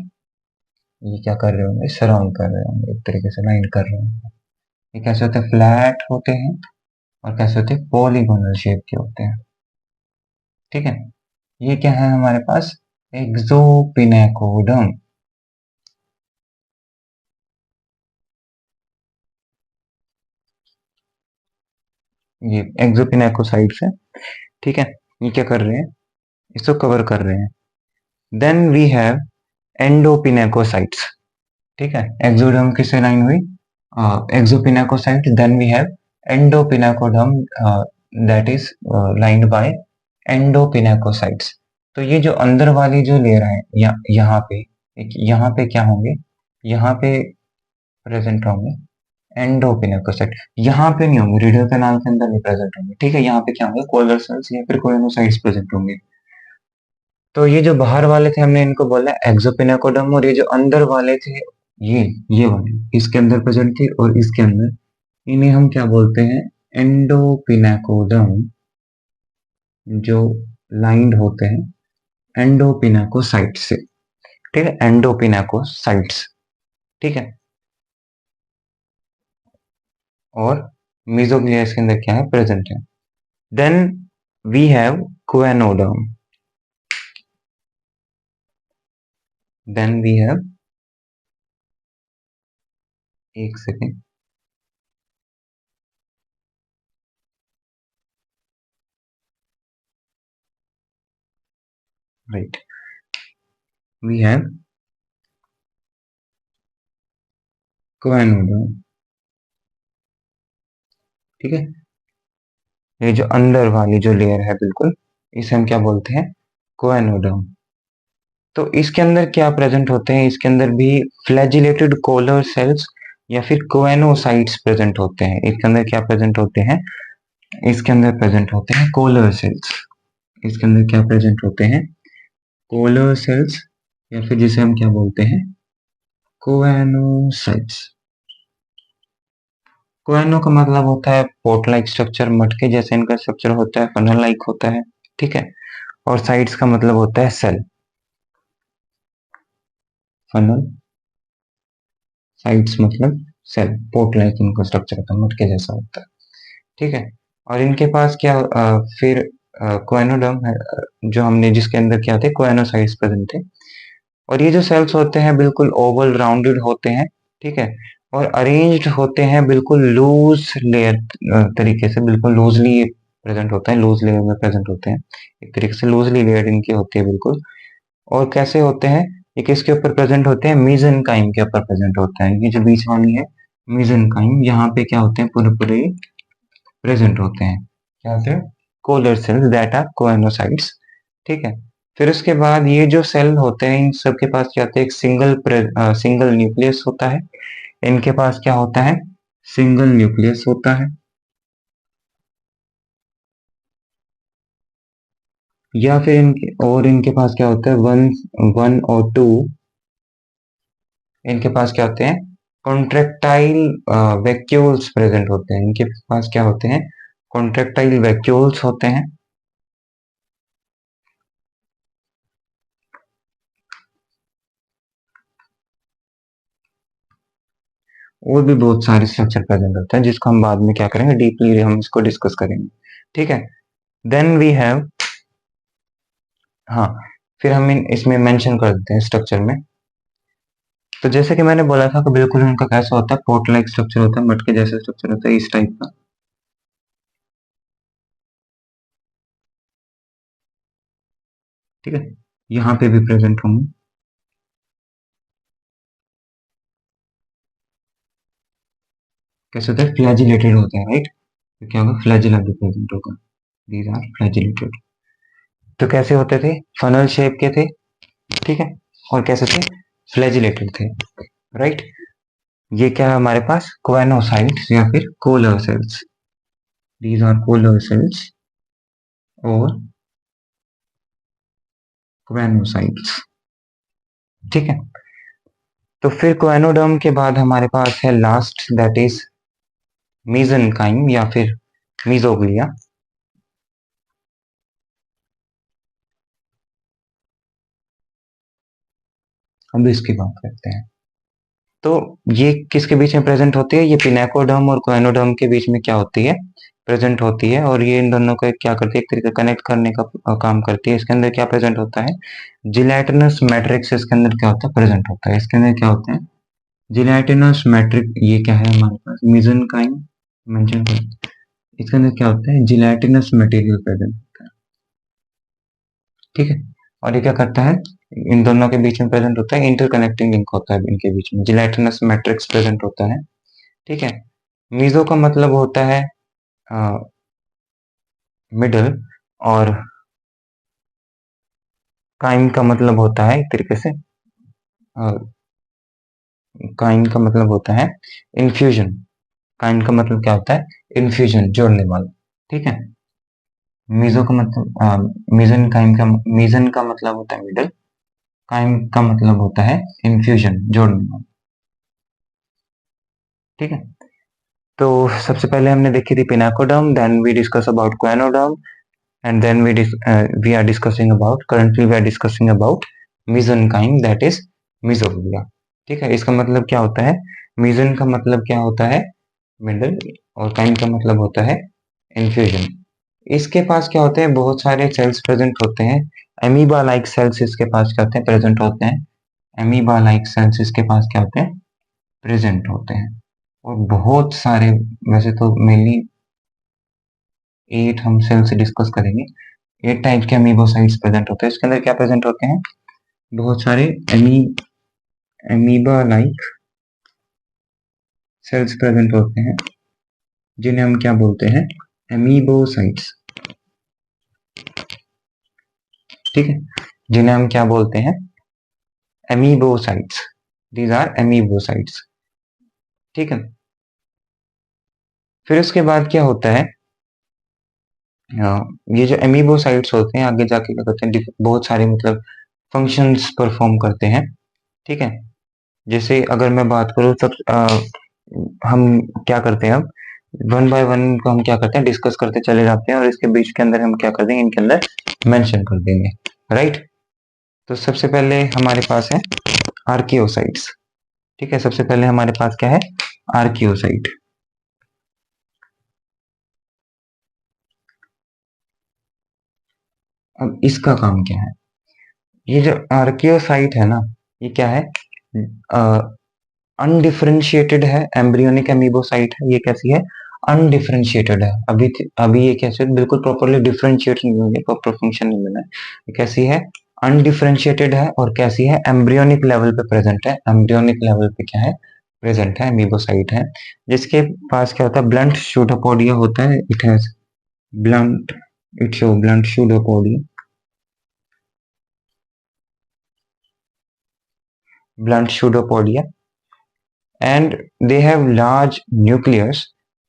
ये क्या कर रहे होंगे, सराउंड कर रहे होंगे, एक तरीके से लाइन कर रहे होंगे। ये कैसे होते हैं, फ्लैट होते हैं, और कैसे होते हैं, पॉलीगोनल शेप के होते हैं, ठीक है। ये क्या है हमारे पास, एक्सोपिनाकोडर्म। ये एक्सोपिनाकोसाइट्स है, ठीक है। ये क्या कर रहे हैं, इसको कवर कर रहे हैं। देन वी हैव एंडोपिनाकोसाइट्स, ठीक है। एक्सोडर्म किससे लाइन हुई, exopinacocyte, then we have endopinacoderm that is lined by endopinacocytes. तो ये जो अंदर वाली जो लेयर है, यहाँ पे, यहाँ पे क्या होंगे, यहाँ पे प्रेजेंट होंगे एंडोपिनाकोसाइट। यहाँ पे नहीं होंगे, रेडियल कैनाल के अंदर नहीं प्रेजेंट होंगे, ठीक है। यहाँ पे क्या होंगे, कोलर सेल्स या फिर कोएनोसाइट्स प्रेजेंट होंगे। तो ये जो बाहर वाले थे हमने इनको बोला एक्सोपिनाकोडर्म, और ये जो अंदर वाले थे, ये वाले इसके अंदर प्रेजेंट थे और इसके अंदर, इन्हें हम क्या बोलते हैं, एंडोपिनाकोडर्म, जो लाइंड होते हैं एंडोपिनाकोसाइट से, ठीक है, एंडोपिनाकोसाइट्स, ठीक है। और मीजोग्लिया इसके अंदर क्या है, प्रेजेंट है। Then we have choanoderm, then we have, एक second, right, we have choanoderm, ठीक है। ये जो अंदर वाली जो लेयर है बिल्कुल, इसे हम क्या बोलते हैं, कोएनोडर्म। तो इसके अंदर क्या प्रेजेंट होते हैं, इसके अंदर भी फ्लैजिलेटेड कोलर सेल्स या फिर कोएनोसाइट्स प्रेजेंट होते हैं। इसके अंदर क्या प्रेजेंट होते हैं, इसके अंदर प्रेजेंट होते हैं कोलर सेल्स। इसके अंदर क्या प्रेजेंट होते हैं, कोलर सेल्स, या फिर जिसे हम क्या बोलते हैं, कोएनोसाइट्स। कोएनो का मतलब होता है पोट लाइक स्ट्रक्चर, मटके जैसे इनका स्ट्रक्चर होता है, फनल लाइक होता है, ठीक है। और साइड्स का मतलब होता है सेल, फनल, साइड्स मतलब सेल, पोट लाइक इनका स्ट्रक्चर होता है, मटके जैसा होता है, ठीक है। और इनके पास क्या फिर कोएनोडर्म है, जो हमने जिसके अंदर क्या थे, कोएनोसाइट्स प्रेजेंट थे। और ये जो सेल्स होते हैं बिल्कुल ओवल राउंडेड होते हैं, ठीक है। और अरेंज्ड होते हैं बिल्कुल लूज लेयर तरीके से, बिल्कुल लूजली प्रेजेंट होता है, लूज लेयर में प्रेजेंट होते हैं, एक तरीके से लूजली लेयर इनकी होती है बिल्कुल। और कैसे होते हैं, ये किसके ऊपर प्रेजेंट होते हैं, मीजेनकाइम के ऊपर प्रेजेंट होता है। ये जो बीच वाली है मीजेनकाइम, यहाँ पे क्या होते हैं, पूरे पूरे प्रेजेंट होते हैं, क्या होते हैं, collar cells that are choanocytes, ठीक है। फिर उसके बाद ये जो सेल होते हैं, इन सब के पास क्या होता है, एक सिंगल न्यूक्लियस होता है। इनके पास क्या होता है, सिंगल न्यूक्लियस होता है, या फिर इनके पास क्या होता है, वन वन और टू, इनके पास क्या होते हैं, कॉन्ट्रेक्टाइल वैक्यूल्स प्रेजेंट होते हैं। इनके पास क्या होते हैं, कॉन्ट्रेक्टाइल वैक्यूल्स होते हैं। और भी बहुत सारे स्ट्रक्चर प्रेजेंट होते हैं, जिसको हम बाद में क्या करेंगे, डीपली हम इसको डिस्कस करेंगे, ठीक है। देन वी हैव, हाँ, फिर हम इसमें मेंशन कर देते हैं स्ट्रक्चर में। तो जैसे कि मैंने बोला था कि बिल्कुल उनका कैसा होता है, पोर्ट लाइक स्ट्रक्चर होता है, मटके जैसा स्ट्रक्चर होता है, इस टाइप का। ठीक है, यहाँ पे भी प्रेजेंट होंगे। कैसे होता है, फ्लैजिलेटेड होता है, राइट। तो क्या होगा, फ्लैजिला भी प्रेजेंट होगा, दीज आर फ्लैजिलेटेड। तो कैसे होते थे, फनल शेप के थे, ठीक है, और कैसे थे, फ्लैजिलेटेड थे, राइट। ये क्या है हमारे पास, क्वेनोसाइट्स या फिर collar cells, these are collar cells और क्वेनोसाइट्स, ठीक है। तो फिर क्वेनोडर्म के बाद हमारे पास है लास्ट, दैट इज मीजनकाइम या फिर मीजोग्लिया। हम इसकी बात करते हैं। तो ये किसके बीच में प्रेजेंट होती है, ये पिनेकोडर्म और क्वेनोडर्म के बीच में क्या होती है, प्रेजेंट होती है। और ये इन दोनों को क्या करती है, एक तरीके कनेक्ट करने का काम करती है। इसके अंदर क्या प्रेजेंट होता है, जिलेटिनस मैट्रिक्स इसके अंदर क्या होता है, प्रेजेंट होता है। इसके अंदर क्या होता है, जिलेटिनस मैट्रिक, ये क्या है हमारे पास, मीजनकाइम मेंशन कर, इसके अंदर क्या होता है, जिलेटिनस मटेरियल प्रेजेंट होता है, ठीक है। और ये क्या करता है, इन दोनों के बीच में प्रेजेंट होता है, इंटरकनेक्टिंग लिंक होता है इनके बीच में, जिलेटिनस मैट्रिक्स प्रेजेंट होता है, ठीक है। मीजो का मतलब होता है मिडल, और काइम का मतलब होता है एक तरीके से, काइम का मतलब होता है इन्फ्यूजन। काइम का मतलब क्या होता है, इन्फ्यूजन, जोड़ने वाला, ठीक है। मीजो का मतलब मीजन का मतलब होता है मिडल, काइम का मतलब होता है इन्फ्यूजन, जोड़ने वाला, ठीक है। तो सबसे पहले हमने देखी थी pinacoderm, then we discuss about choanoderm, and then we are discussing about, currently we are discussing about mesenchyme, that is mesoglea, ठीक है। इसका मतलब क्या होता है, मीजन का मतलब क्या होता है, मिडल, और काइम का मतलब होता है इन्फ्यूजन। इसके पास क्या होते हैं, बहुत सारे सेल्स प्रेजेंट होते हैं, एमीबा लाइक सेल्स इसके पास क्या होते हैं, प्रेजेंट होते हैं। एमीबा लाइक सेल्स इसके पास क्या होते हैं, प्रेजेंट होते हैं। और बहुत सारे, वैसे तो मेनली 8 हम सेल्स डिस्कस करेंगे। 8 टाइप के अमीबोसाइट्स प्रेजेंट होते हैं। इसके अंदर क्या प्रेजेंट होते हैं, बहुत सारे अमीबा लाइक सेल्स प्रेजेंट होते हैं, जिन्हें हम क्या बोलते हैं, अमीबोसाइट्स, ठीक है, जिन्हें हम क्या बोलते हैं, अमीबोसाइट्स, दीज आर अमीबोसाइट्स, ठीक है। फिर उसके बाद क्या होता है, ये जो अमीबोसाइट्स होते हैं आगे जाके क्या करते हैं, बहुत सारे मतलब फंक्शंस परफॉर्म करते हैं, ठीक है। जैसे अगर मैं बात करूँ, सब हम क्या करते हैं, अब वन बाय वन को हम क्या करते हैं, डिस्कस करते चले जाते हैं, और इसके बीच के अंदर हम क्या कर देंगे, इनके अंदर मेंशन कर देंगे, राइट। तो सबसे पहले हमारे पास है आर्कियोसाइट्स, ठीक है। सबसे पहले हमारे पास क्या है, आर्कियोसाइट। अब इसका काम क्या है, ये जो आर्कियोसाइट है ना, ये क्या है, अनडिफरेंशिएटेड है, एम्ब्रियोनिक एमीबोसाइट है। ये कैसी है, अनडिफरेंशिएटेड है। अभी ये कैसे, बिल्कुल प्रॉपरली डिफरेंशिएट नहीं हुई है, प्रॉपर फंक्शन नहीं बना है। ये कैसी है, अनडिफरेंशिएटेड है, और कैसी है, एम्ब्रियोनिक लेवल पे प्रेजेंट है। एम्ब्रियोनिक लेवल पे क्या है, प्रेजेंट है, एमीबोसाइट है, जिसके पास क्या होता है, ब्लंट सूडोपोडिया होता है। It has blunt, it show blunt pseudopodia, blunt pseudopodia, and they have large nucleus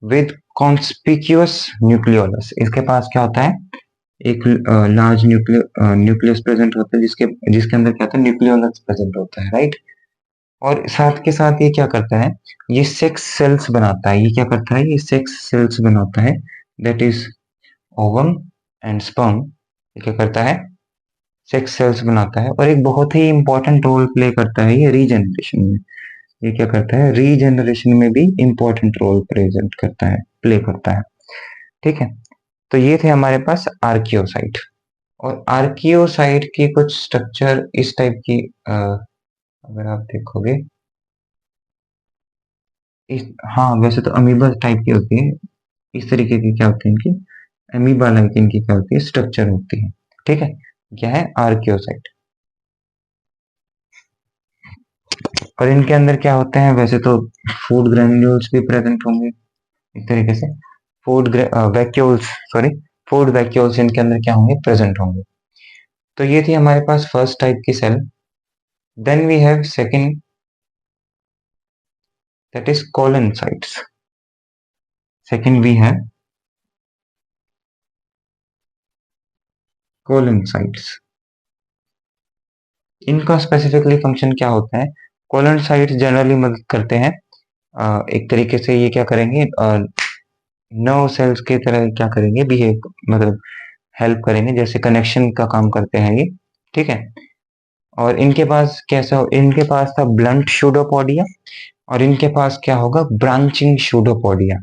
with conspicuous nucleolus। इसके पास क्या होता है, एक लार्ज न्यूक्लियस प्रेजेंट होता है, जिसके जिसके अंदर क्या होता है, न्यूक्लियोलस प्रेजेंट होता है, राइट। और साथ के साथ ये क्या करता है, ये सेक्स सेल्स बनाता है। ये क्या करता है, ये सेक्स सेल्स बनाता है, that is ovum and sperm. ये क्या करता है, सेक्स सेल्स बनाता है, और एक बहुत ही इंपॉर्टेंट रोल प्ले करता है ये रीजनरेशन में। ये क्या करता है, रीजनरेशन में भी इंपॉर्टेंट रोल प्रेजेंट करता है, प्ले करता है, ठीक है। तो ये थे हमारे पास आर्कियोसाइट। और आर्कियोसाइट की कुछ स्ट्रक्चर इस टाइप की, अगर आप देखोगे इस, हाँ वैसे तो अमीबा टाइप की होती है, इस तरीके की क्या होती है इनकी, अमीबा लाइक इनकी क्या होती है स्ट्रक्चर होती है। ठीक है, क्या है आर्कियोसाइट। और इनके अंदर क्या होते हैं, वैसे तो फूड ग्रेन्यूल्स भी प्रेजेंट होंगे एक तरीके से, food vacuoles, sorry, food vacuoles इनके अंदर क्या होंगे, प्रेजेंट होंगे। तो ये थी हमारे पास फर्स्ट टाइप की cell. Then we have second, that is choanocytes. Second we have choanocytes. इनका स्पेसिफिकली फंक्शन क्या होता है, कोलोनसाइट्स जनरली मदद करते हैं, एक तरीके से ये क्या करेंगे, नर्व सेल्स की तरह क्या करेंगे, बिहेव, मतलब हेल्प करेंगे, जैसे कनेक्शन का काम करते हैं ये। ठीक है, और इनके पास कैसा, इनके पास था ब्लंट शूडोपोडिया, और इनके पास क्या होगा, ब्रांचिंग शूडोपोडिया।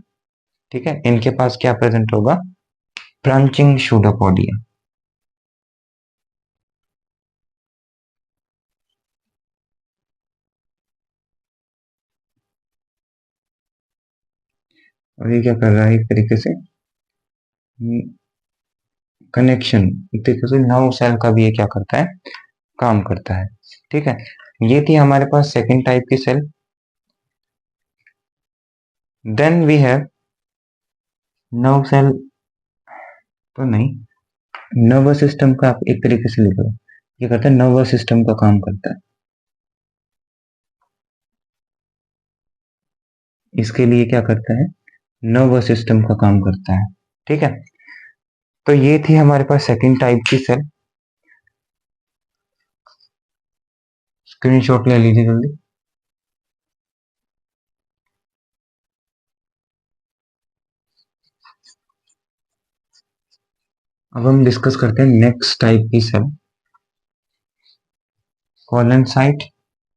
ठीक है, इनके पास क्या प्रेजेंट होगा, ब्रांचिंग शूडोपोडिया। और ये क्या कर रहा है, एक तरीके से कनेक्शन, एक तरीके से नर्व सेल का भी ये क्या करता है, काम करता है। ठीक है, ये थी हमारे पास सेकंड टाइप की cell. Then we have nerve cell, तो नहीं, नर्वस सिस्टम का आप एक तरीके से लिखो, ये करता है नर्वस सिस्टम का काम करता है, इसके लिए क्या करता है, नर्वस सिस्टम का काम करता है। ठीक है, तो ये थी हमारे पास सेकंड टाइप की सेल। स्क्रीनशॉट ले लीजिए जल्दी। अब हम डिस्कस करते हैं नेक्स्ट टाइप की cell, collencyte.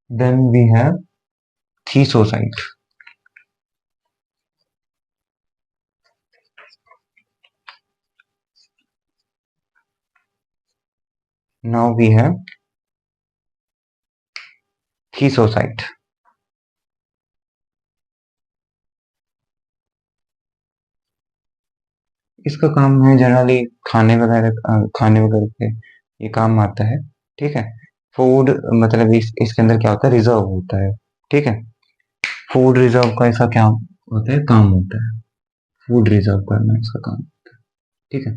Then we have thesocyte. Now we have thesocyte. इसका काम है जनरली खाने वगैरह के ये काम आता है। ठीक है, फूड, मतलब इसके अंदर क्या होता है, रिजर्व होता है। ठीक है, फूड रिजर्व का इसका क्या होता है, काम होता है, फूड रिजर्व करना इसका काम। ठीक है,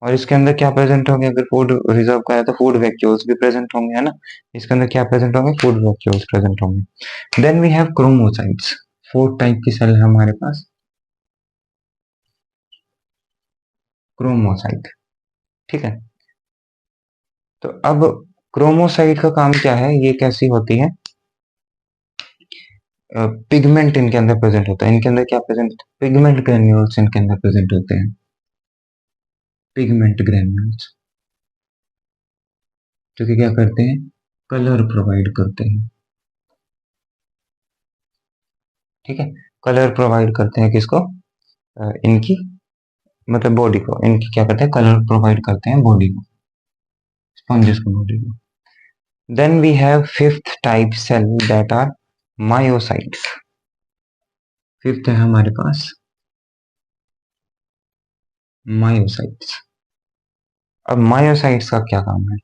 और इसके अंदर क्या प्रेजेंट होंगे, अगर फूड रिजर्व का है तो फूड वैक्यूल्स भी प्रेजेंट होंगे, है ना। इसके अंदर क्या प्रेजेंट होंगे, फूड वैक्यूल्स प्रेजेंट होंगे। Then we have chromocytes. Fourth type की सेल है हमारे पास, क्रोमोसाइट। ठीक है, तो अब क्रोमोसाइट का काम क्या है, ये कैसी होती है, पिगमेंट इनके अंदर प्रेजेंट होता है। इनके अंदर क्या प्रेजेंट, पिगमेंट ग्रेन्यूल्स इनके अंदर प्रेजेंट होते हैं, पिगमेंट ग्रेन्यूल्स, जो कि क्या करते हैं, कलर प्रोवाइड करते हैं। ठीक है, कलर प्रोवाइड करते हैं किसको, इनकी, मतलब बॉडी को, इनकी क्या करते हैं, कलर प्रोवाइड करते हैं बॉडी को, स्पंजेस को, बॉडी को। Then we have fifth type cell that are myocytes. Fifth है हमारे पास मायोसाइट्स। अब मायोसाइट्स का क्या काम है,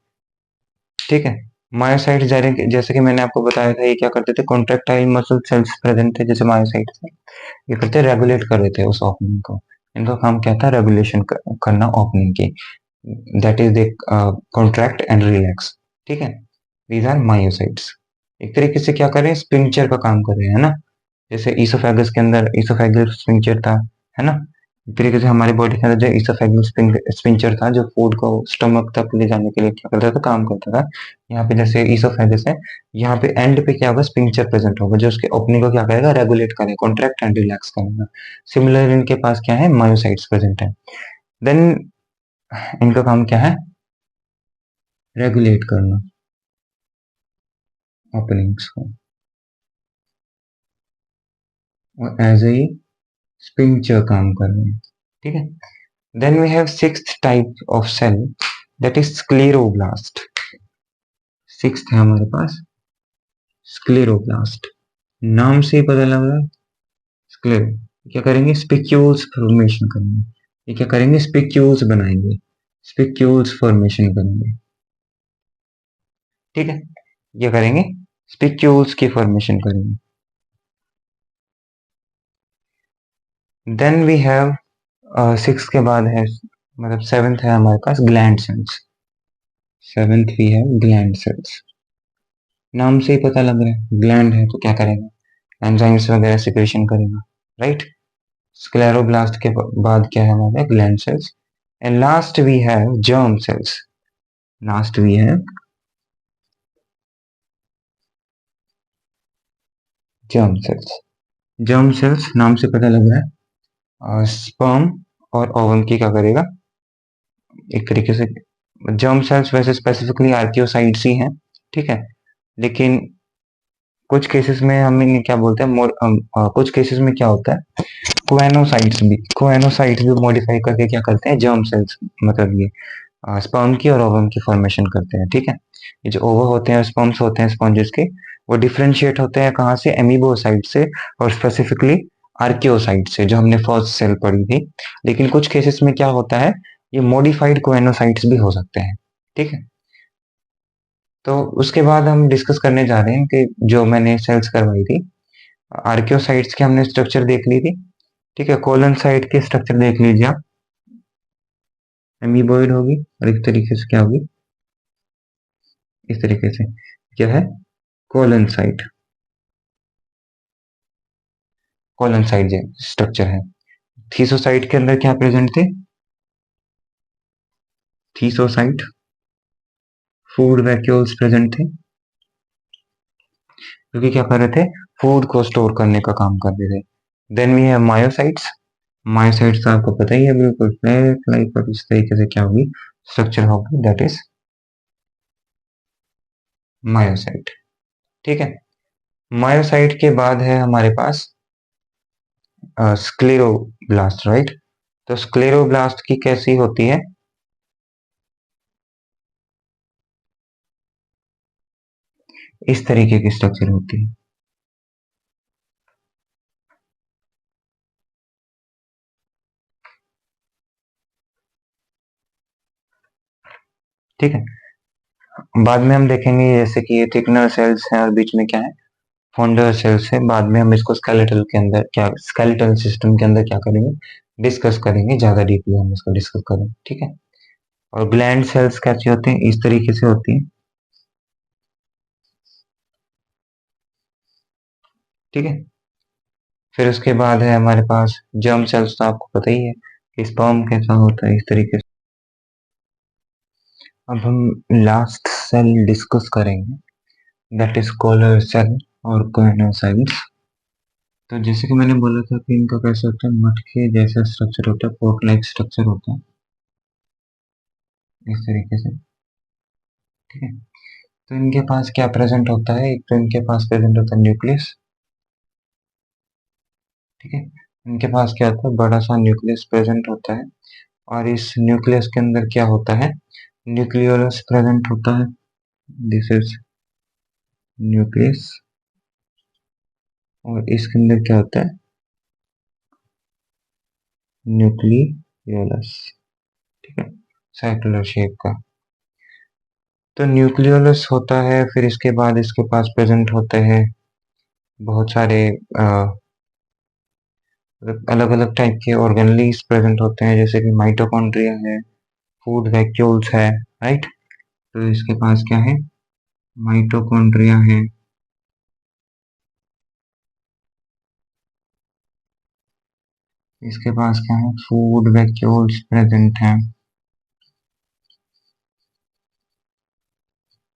ठीक है, मायोसाइट्स जैसे कि मैंने आपको बताया था, ये क्या करते थे, कॉन्ट्रेक्टाइल मसल सेल्स प्रेजेंट थे जैसे मायोसाइट्स में, ये करते रेगुलेट कर रहे थे उस ओपनिंग को। इनका काम क्या था, रेगुलेशन करना ओपनिंग की, that is they contract and relax. ठीक है, दीज आर मायोसाइट्स। एक तरीके से क्या कर रहे हैं, स्पिंचर का काम कर रहे हैं, है ना। जैसे ईसोफेगस के अंदर ईसोफेगल स्पिंचर था, है ना। एक तरीके से हमारी बॉडी के अंदर जो ईसोफेगल स्पिंचर था, जो फूड को स्टमक तक ले जाने के लिए क्या करता था, काम करता था। यहाँ पे जैसे ईसोफेगस है, यहाँ पे एंड पे क्या होगा, स्पिंचर प्रेजेंट होगा, जो उसके ओपनिंग को क्या करेगा, रेगुलेट करेगा, कॉन्ट्रैक्ट एंड रिलैक्स करेगा। सिमिलर इनके पास क्या है, मायोसाइट्स प्रेजेंट है। देन इनका काम क्या है, रेगुलेट करना ओपनिंग्स को, और एज ए स्पिंचर काम कर रहे हैं। ठीक है, then we have sixth type of cell that is scleroblast. Sixth है हमारे पास स्क्लेरोब्लास्ट, नाम से ही पता लग रहा है स्क्लेरो। क्या करेंगे, स्पिक्यूल्स फॉर्मेशन करेंगे। ये क्या करेंगे, स्पिक्यूल्स बनाएंगे, स्पिक्यूल्स फॉर्मेशन करेंगे। ठीक है, ये करेंगे स्पिक्यूल्स की फॉर्मेशन करेंगे। देन वी हैव सिक्स के बाद है, मतलब सेवेंथ है हमारे पास ग्लैंड सेल्स। सेवेंथ भी है ग्लैंड सेल्स, नाम से ही पता लग रहा है ग्लैंड है तो क्या करेगा, एंजाइम्स वगैरह सिक्रेशन करेगा, राइट। स्क्लेरोब्लास्ट के बाद क्या है हमारे gland cells. And last we have germ cells. Last we have germ cells. Germ cells नाम से पता लग रहा है स्पर्म और ओवम की क्या करेगा, एक तरीके से। जर्म सेल्स वैसे स्पेसिफिकली आर्कियोसाइट्स ही हैं, ठीक है, लेकिन कुछ केसेस में हम इन्हें क्या बोलते हैं, कुछ केसेस में क्या होता है, कोएनोसाइट्स भी मॉडिफाई करके क्या करते हैं, जर्म सेल्स, मतलब ये स्पर्म की और ओवम की फॉर्मेशन करते हैं। ठीक है, ये जो ओवा होते हैं, स्पर्म्स होते हैं स्पॉन्जेस के, वो डिफ्रेंशिएट होते हैं कहाँ से, एमीबोसाइट से, और स्पेसिफिकली आर्कियोसाइट से, जो हमने फर्स्ट सेल पढ़ी थी। लेकिन कुछ केसेस में क्या होता है, ये मॉडिफाइड कोएनोसाइट्स भी हो सकते हैं। ठीक है, तो उसके बाद हम डिस्कस करने जा रहे हैं कि जो मैंने सेल्स करवाई थी, आर्कियोसाइट्स की हमने स्ट्रक्चर देख ली थी। ठीक है, कोलन साइट की स्ट्रक्चर देख लीजिए आप, एमीबोइड होगी और एक तरीके से क्या होगी, इस तरीके से, क्या है, colon site, colon site structure है। थीसोसाइट के अंदर क्या प्रेजेंट थे, थीसोसाइट फूड वैक्यूल्स प्रेजेंट थे, क्योंकि क्या कर रहे थे, फूड को स्टोर करने का काम कर रहे थे। Then we have myocytes. Myocytes आपको पता ही है, बिल्कुल फ्लैट लाइक और इस तरीके से क्या होगी, स्ट्रक्चर होगी, दैट इज मायोसाइट। ठीक है, मायोसाइट के बाद है हमारे पास स्क्लेरोब्लास्ट, राइट। तो स्क्लेरोब्लास्ट की कैसी होती है, इस तरीके की स्ट्रक्चर होती है। ठीक है, बाद में हम देखेंगे जैसे कि ये थिकनर सेल्स हैं और बीच में क्या है, फाउंडर सेल्स है। बाद में हम इसको स्केलेटल के अंदर क्या, स्केलेटल सिस्टम के अंदर क्या करेंगे, डिस्कस करेंगे, ज्यादा डीपली हम इसको डिस्कस करेंगे। ठीक है, और ग्लैंड सेल्स कैसे होते हैं, इस तरीके से होती है। ठीक है, फिर उसके बाद है हमारे पास जर्म सेल्स, तो आपको पता ही है कि स्पर्म कैसा होता है, इस तरीके से। अब हम लास्ट सेल डिस्कस करेंगे, दैट इज कॉलर सेल और कोएनोसाइट्स। तो जैसे कि मैंने बोला था कि इनका कैसे होता है, मटके जैसा स्ट्रक्चर होता है, पोर्क लाइक स्ट्रक्चर होता है, इस तरीके से। ठीक है, तो इनके पास क्या प्रेजेंट होता है, एक तो इनके पास प्रेजेंट होता है न्यूक्लियस। ठीक है, इनके पास क्या होता है, बड़ा सा न्यूक्लियस प्रेजेंट होता है, और इस न्यूक्लियस के अंदर क्या होता है, न्यूक्लियोलस प्रेजेंट होता है, दिस इज न्यूक्लियस। और इसके अंदर क्या होता है, न्यूक्लियोलस। ठीक है, सर्कुलर शेप का। तो न्यूक्लियोलस होता है, फिर इसके बाद इसके पास प्रेजेंट होते हैं बहुत सारे अलग अलग टाइप के ऑर्गेनलीज प्रेजेंट होते हैं, जैसे कि माइटोकॉन्ड्रिया है, फूड वैक्यूल्स है, राइट। तो इसके पास क्या है, माइटोकॉन्ड्रिया है, इसके पास क्या है, फूड वैक्यूल्स प्रेजेंट है।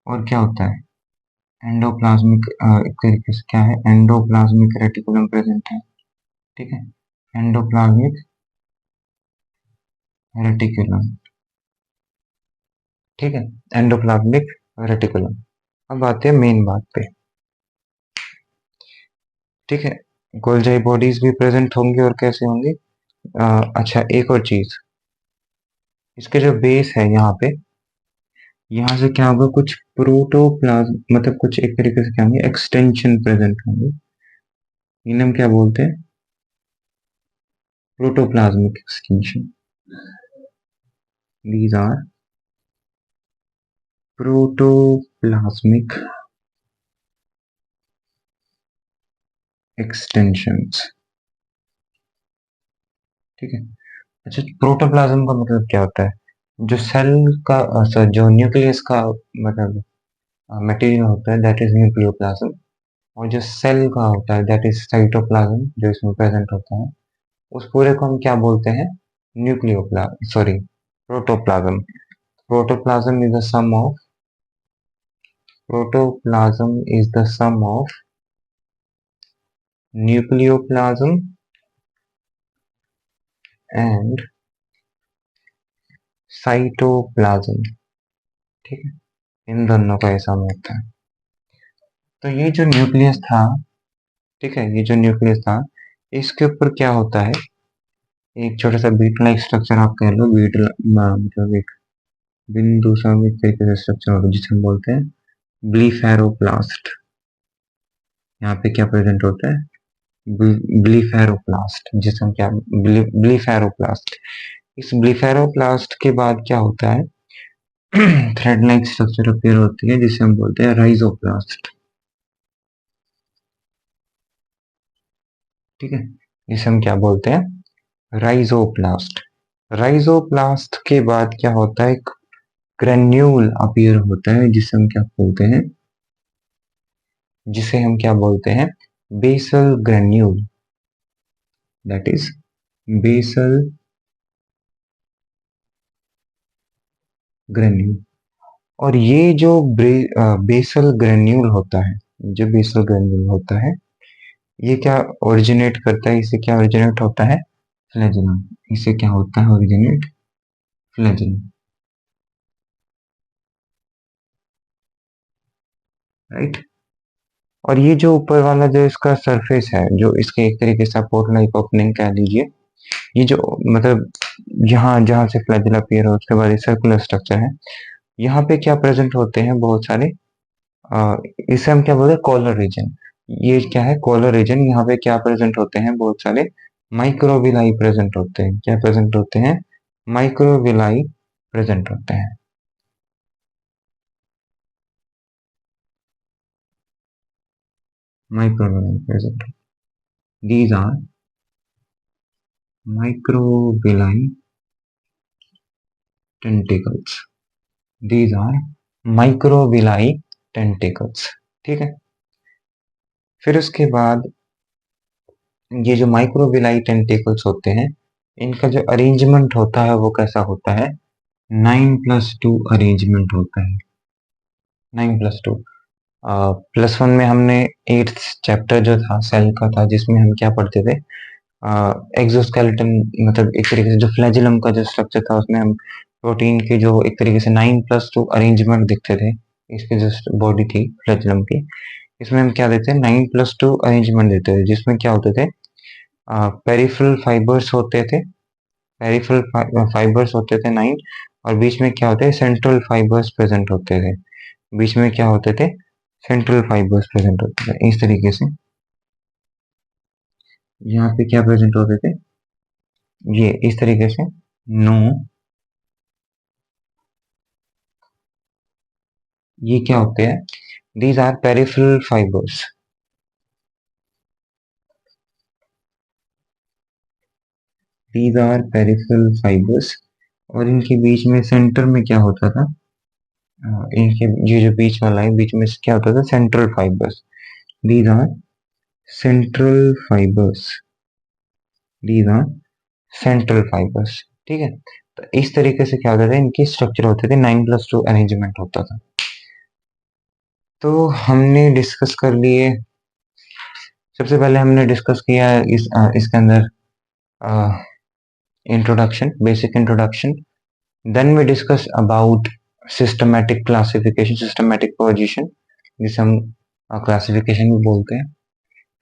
और क्या होता है, एंडोप्लाज्मिक, एक तरीके से क्या है, एंडोप्लाज्मिक रेटिकुलम प्रेजेंट है। ठीक है, एंडोप्लाज्मिक रेटिकुलम। ठीक है, एंडोप्लाज्मिक रेटिकुलम। अब आते हैं मेन बात पे। ठीक है, गोल्जाई बॉडीज भी प्रेजेंट होंगी, और कैसे होंगी, अच्छा एक और चीज, इसके जो बेस है यहाँ पे, यहाँ से क्या होगा, कुछ प्रोटोप्लाज्म मतलब कुछ एक तरीके से क्या होंगे, एक्सटेंशन प्रेजेंट होंगे। इन्हें हम क्या बोलते हैं, protoplasmic extension. These are protoplasmic extensions. ठीक है। अच्छा, प्रोटोप्लाज्म का मतलब क्या होता है, जो सेल का जो न्यूक्लियस का मतलब मटेरियल होता है, दैट इज न्यूक्लियोप्लाज्म। और जो सेल का होता है, दैट इज साइटोप्लाज्म, जो इसमें प्रेजेंट होता है, उस पूरे को हम क्या बोलते हैं, nucleoplasm, sorry, protoplasm. Protoplasm is the sum of protoplasm is the sum of nucleoplasm and cytoplasm. ठीक है, इन दोनों का ऐसा होता है। तो ये जो न्यूक्लियस था, ठीक है, ये जो न्यूक्लियस था, इसके ऊपर क्या होता है, एक छोटा सा बीट लाइक स्ट्रक्चर आप कह लो, बीट मतलब एक बिंदु सम एक तरीके से स्ट्रक्चर होता है, जिसे हम बोलते हैं ब्लीफेरोप्लास्ट। यहाँ पे क्या प्रेजेंट होता है, ब्लीफेरोप्लास्ट, जिसे हम क्या, ब्लीफेरोप्लास्ट। इस ब्लीफेरोप्लास्ट के बाद क्या होता है, थ्रेड लाइक स्ट्रक्चर अपीयर होती है, जिसे हम बोलते हैं राइजोप्लास्ट। ठीक है, जिसे हम क्या बोलते हैं, राइजोप्लास्ट। राइजोप्लास्ट के बाद क्या होता है, ग्रेन्यूल अपीयर होता है, जिसे हम क्या बोलते हैं, basal granule, that is basal granule. और ये जो बेसल ग्रेन्यूल होता है, जो बेसल ग्रेन्यूल होता है, ये क्या ओरिजिनेट करता है, इसे क्या ओरिजिनेट होता है, फ्लैजेलम। इसे क्या होता है, ओरिजिनेट फ्लैजेलम, राइट। और ये जो ऊपर वाला जो इसका सरफेस है, जो इसके एक तरीके से पोर्ट लाइक ओपनिंग कह लीजिए, ये जो मतलब यहाँ जहाँ से फ्लैजेला अपीयर हो, उसके बाद सर्कुलर स्ट्रक्चर है, यहाँ पे क्या प्रेजेंट होते हैं, बहुत सारे इसे हम क्या बोलते हैं, कॉलर रीजन। ये क्या है, कॉलर रीजन। यहाँ पे क्या प्रेजेंट होते हैं, बहुत सारे माइक्रोविलाई प्रेजेंट होते हैं। क्या प्रेजेंट होते हैं, माइक्रोविलाई प्रेजेंट होते हैं। Microvilli present, these are microvilli tentacles, these are microvilli tentacles. ठीक है। फिर उसके बाद ये जो माइक्रोविलाई टेंटिकल्स होते हैं, इनका जो अरेंजमेंट होता है वो कैसा होता है, 9+2 अरेंजमेंट होता है। 9+2, +1 में हमने 8th चैप्टर जो था सेल का था, जिसमें हम क्या पढ़ते थे, एक्सोस्केलेटन, मतलब एक तरीके से जो फ्लैजिलम का जो स्ट्रक्चर था, उसमें हम प्रोटीन के जो एक तरीके से 9+2 अरेंजमेंट दिखते थे, इसकी जो बॉडी थी फ्लैजिलम की, इसमें हम क्या देते हैं, 9+2 अरेंजमेंट देते थे, जिसमें क्या होते थे, पेरिफेरल फाइबर्स होते थे, पेरिफेरल फाइबर्स होते थे 9, और बीच में क्या होते हैं, सेंट्रल फाइबर्स प्रेजेंट होते थे। बीच में क्या होते थे, सेंट्रल फाइबर्स प्रेजेंट होते थे, इस तरीके से। यहाँ पे क्या प्रेजेंट होते थे, ये इस तरीके से, नो, ये क्या होते हैं, these are peripheral fibres, these are peripheral fibres. और इनके बीच में सेंटर में क्या होता था, इनके ये जो बीच वाला है, बीच में क्या होता था, central fibres, these are central fibres, these are central fibres. ठीक है। तो इस तरीके से क्या होता था, इनकी स्ट्रक्चर होते थे, 9+2 अरेंजमेंट होता था। तो हमने डिस्कस कर लिए, सबसे पहले हमने डिस्कस किया इसके अंदर introduction, basic introduction. Then we discuss about systematic classification, systematic position, जिसे हम क्लासिफिकेशन भी बोलते हैं।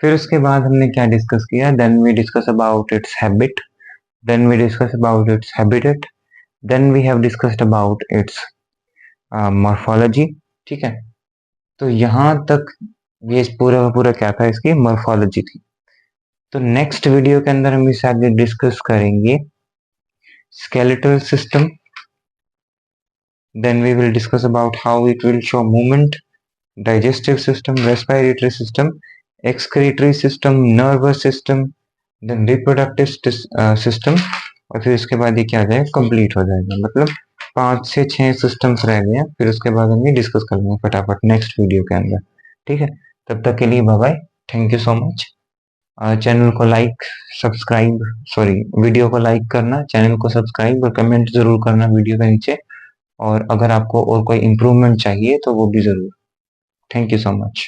फिर उसके बाद हमने क्या डिस्कस किया, then we discuss about its habit, then we discuss about its habitat, then we have discussed about its morphology, ठीक है। तो यहाँ तक ये पूरा का पूरा क्या था, इसकी मॉर्फोलॉजी थी। तो नेक्स्ट वीडियो के अंदर हम इसे आगे डिस्कस करेंगे skeletal system, then we will discuss about how it will show movement, digestive system, respiratory system, excretory system, nervous system, then reproductive system, और फिर उसके बाद ये क्या आ जाएगा, कंप्लीट हो जाएगा। मतलब 5 से 6 सिस्टम्स रह गए हैं, फिर उसके बाद हम ये डिस्कस कर लेंगे फटाफट नेक्स्ट वीडियो के अंदर, ठीक है। तब तक के लिए bye bye, thank you so much. Channel को लाइक सब्सक्राइब सॉरी वीडियो को लाइक करना, चैनल को सब्सक्राइब और कमेंट जरूर करना वीडियो के नीचे, और अगर आपको और कोई इम्प्रूवमेंट चाहिए तो वो भी जरूर। Thank you so much.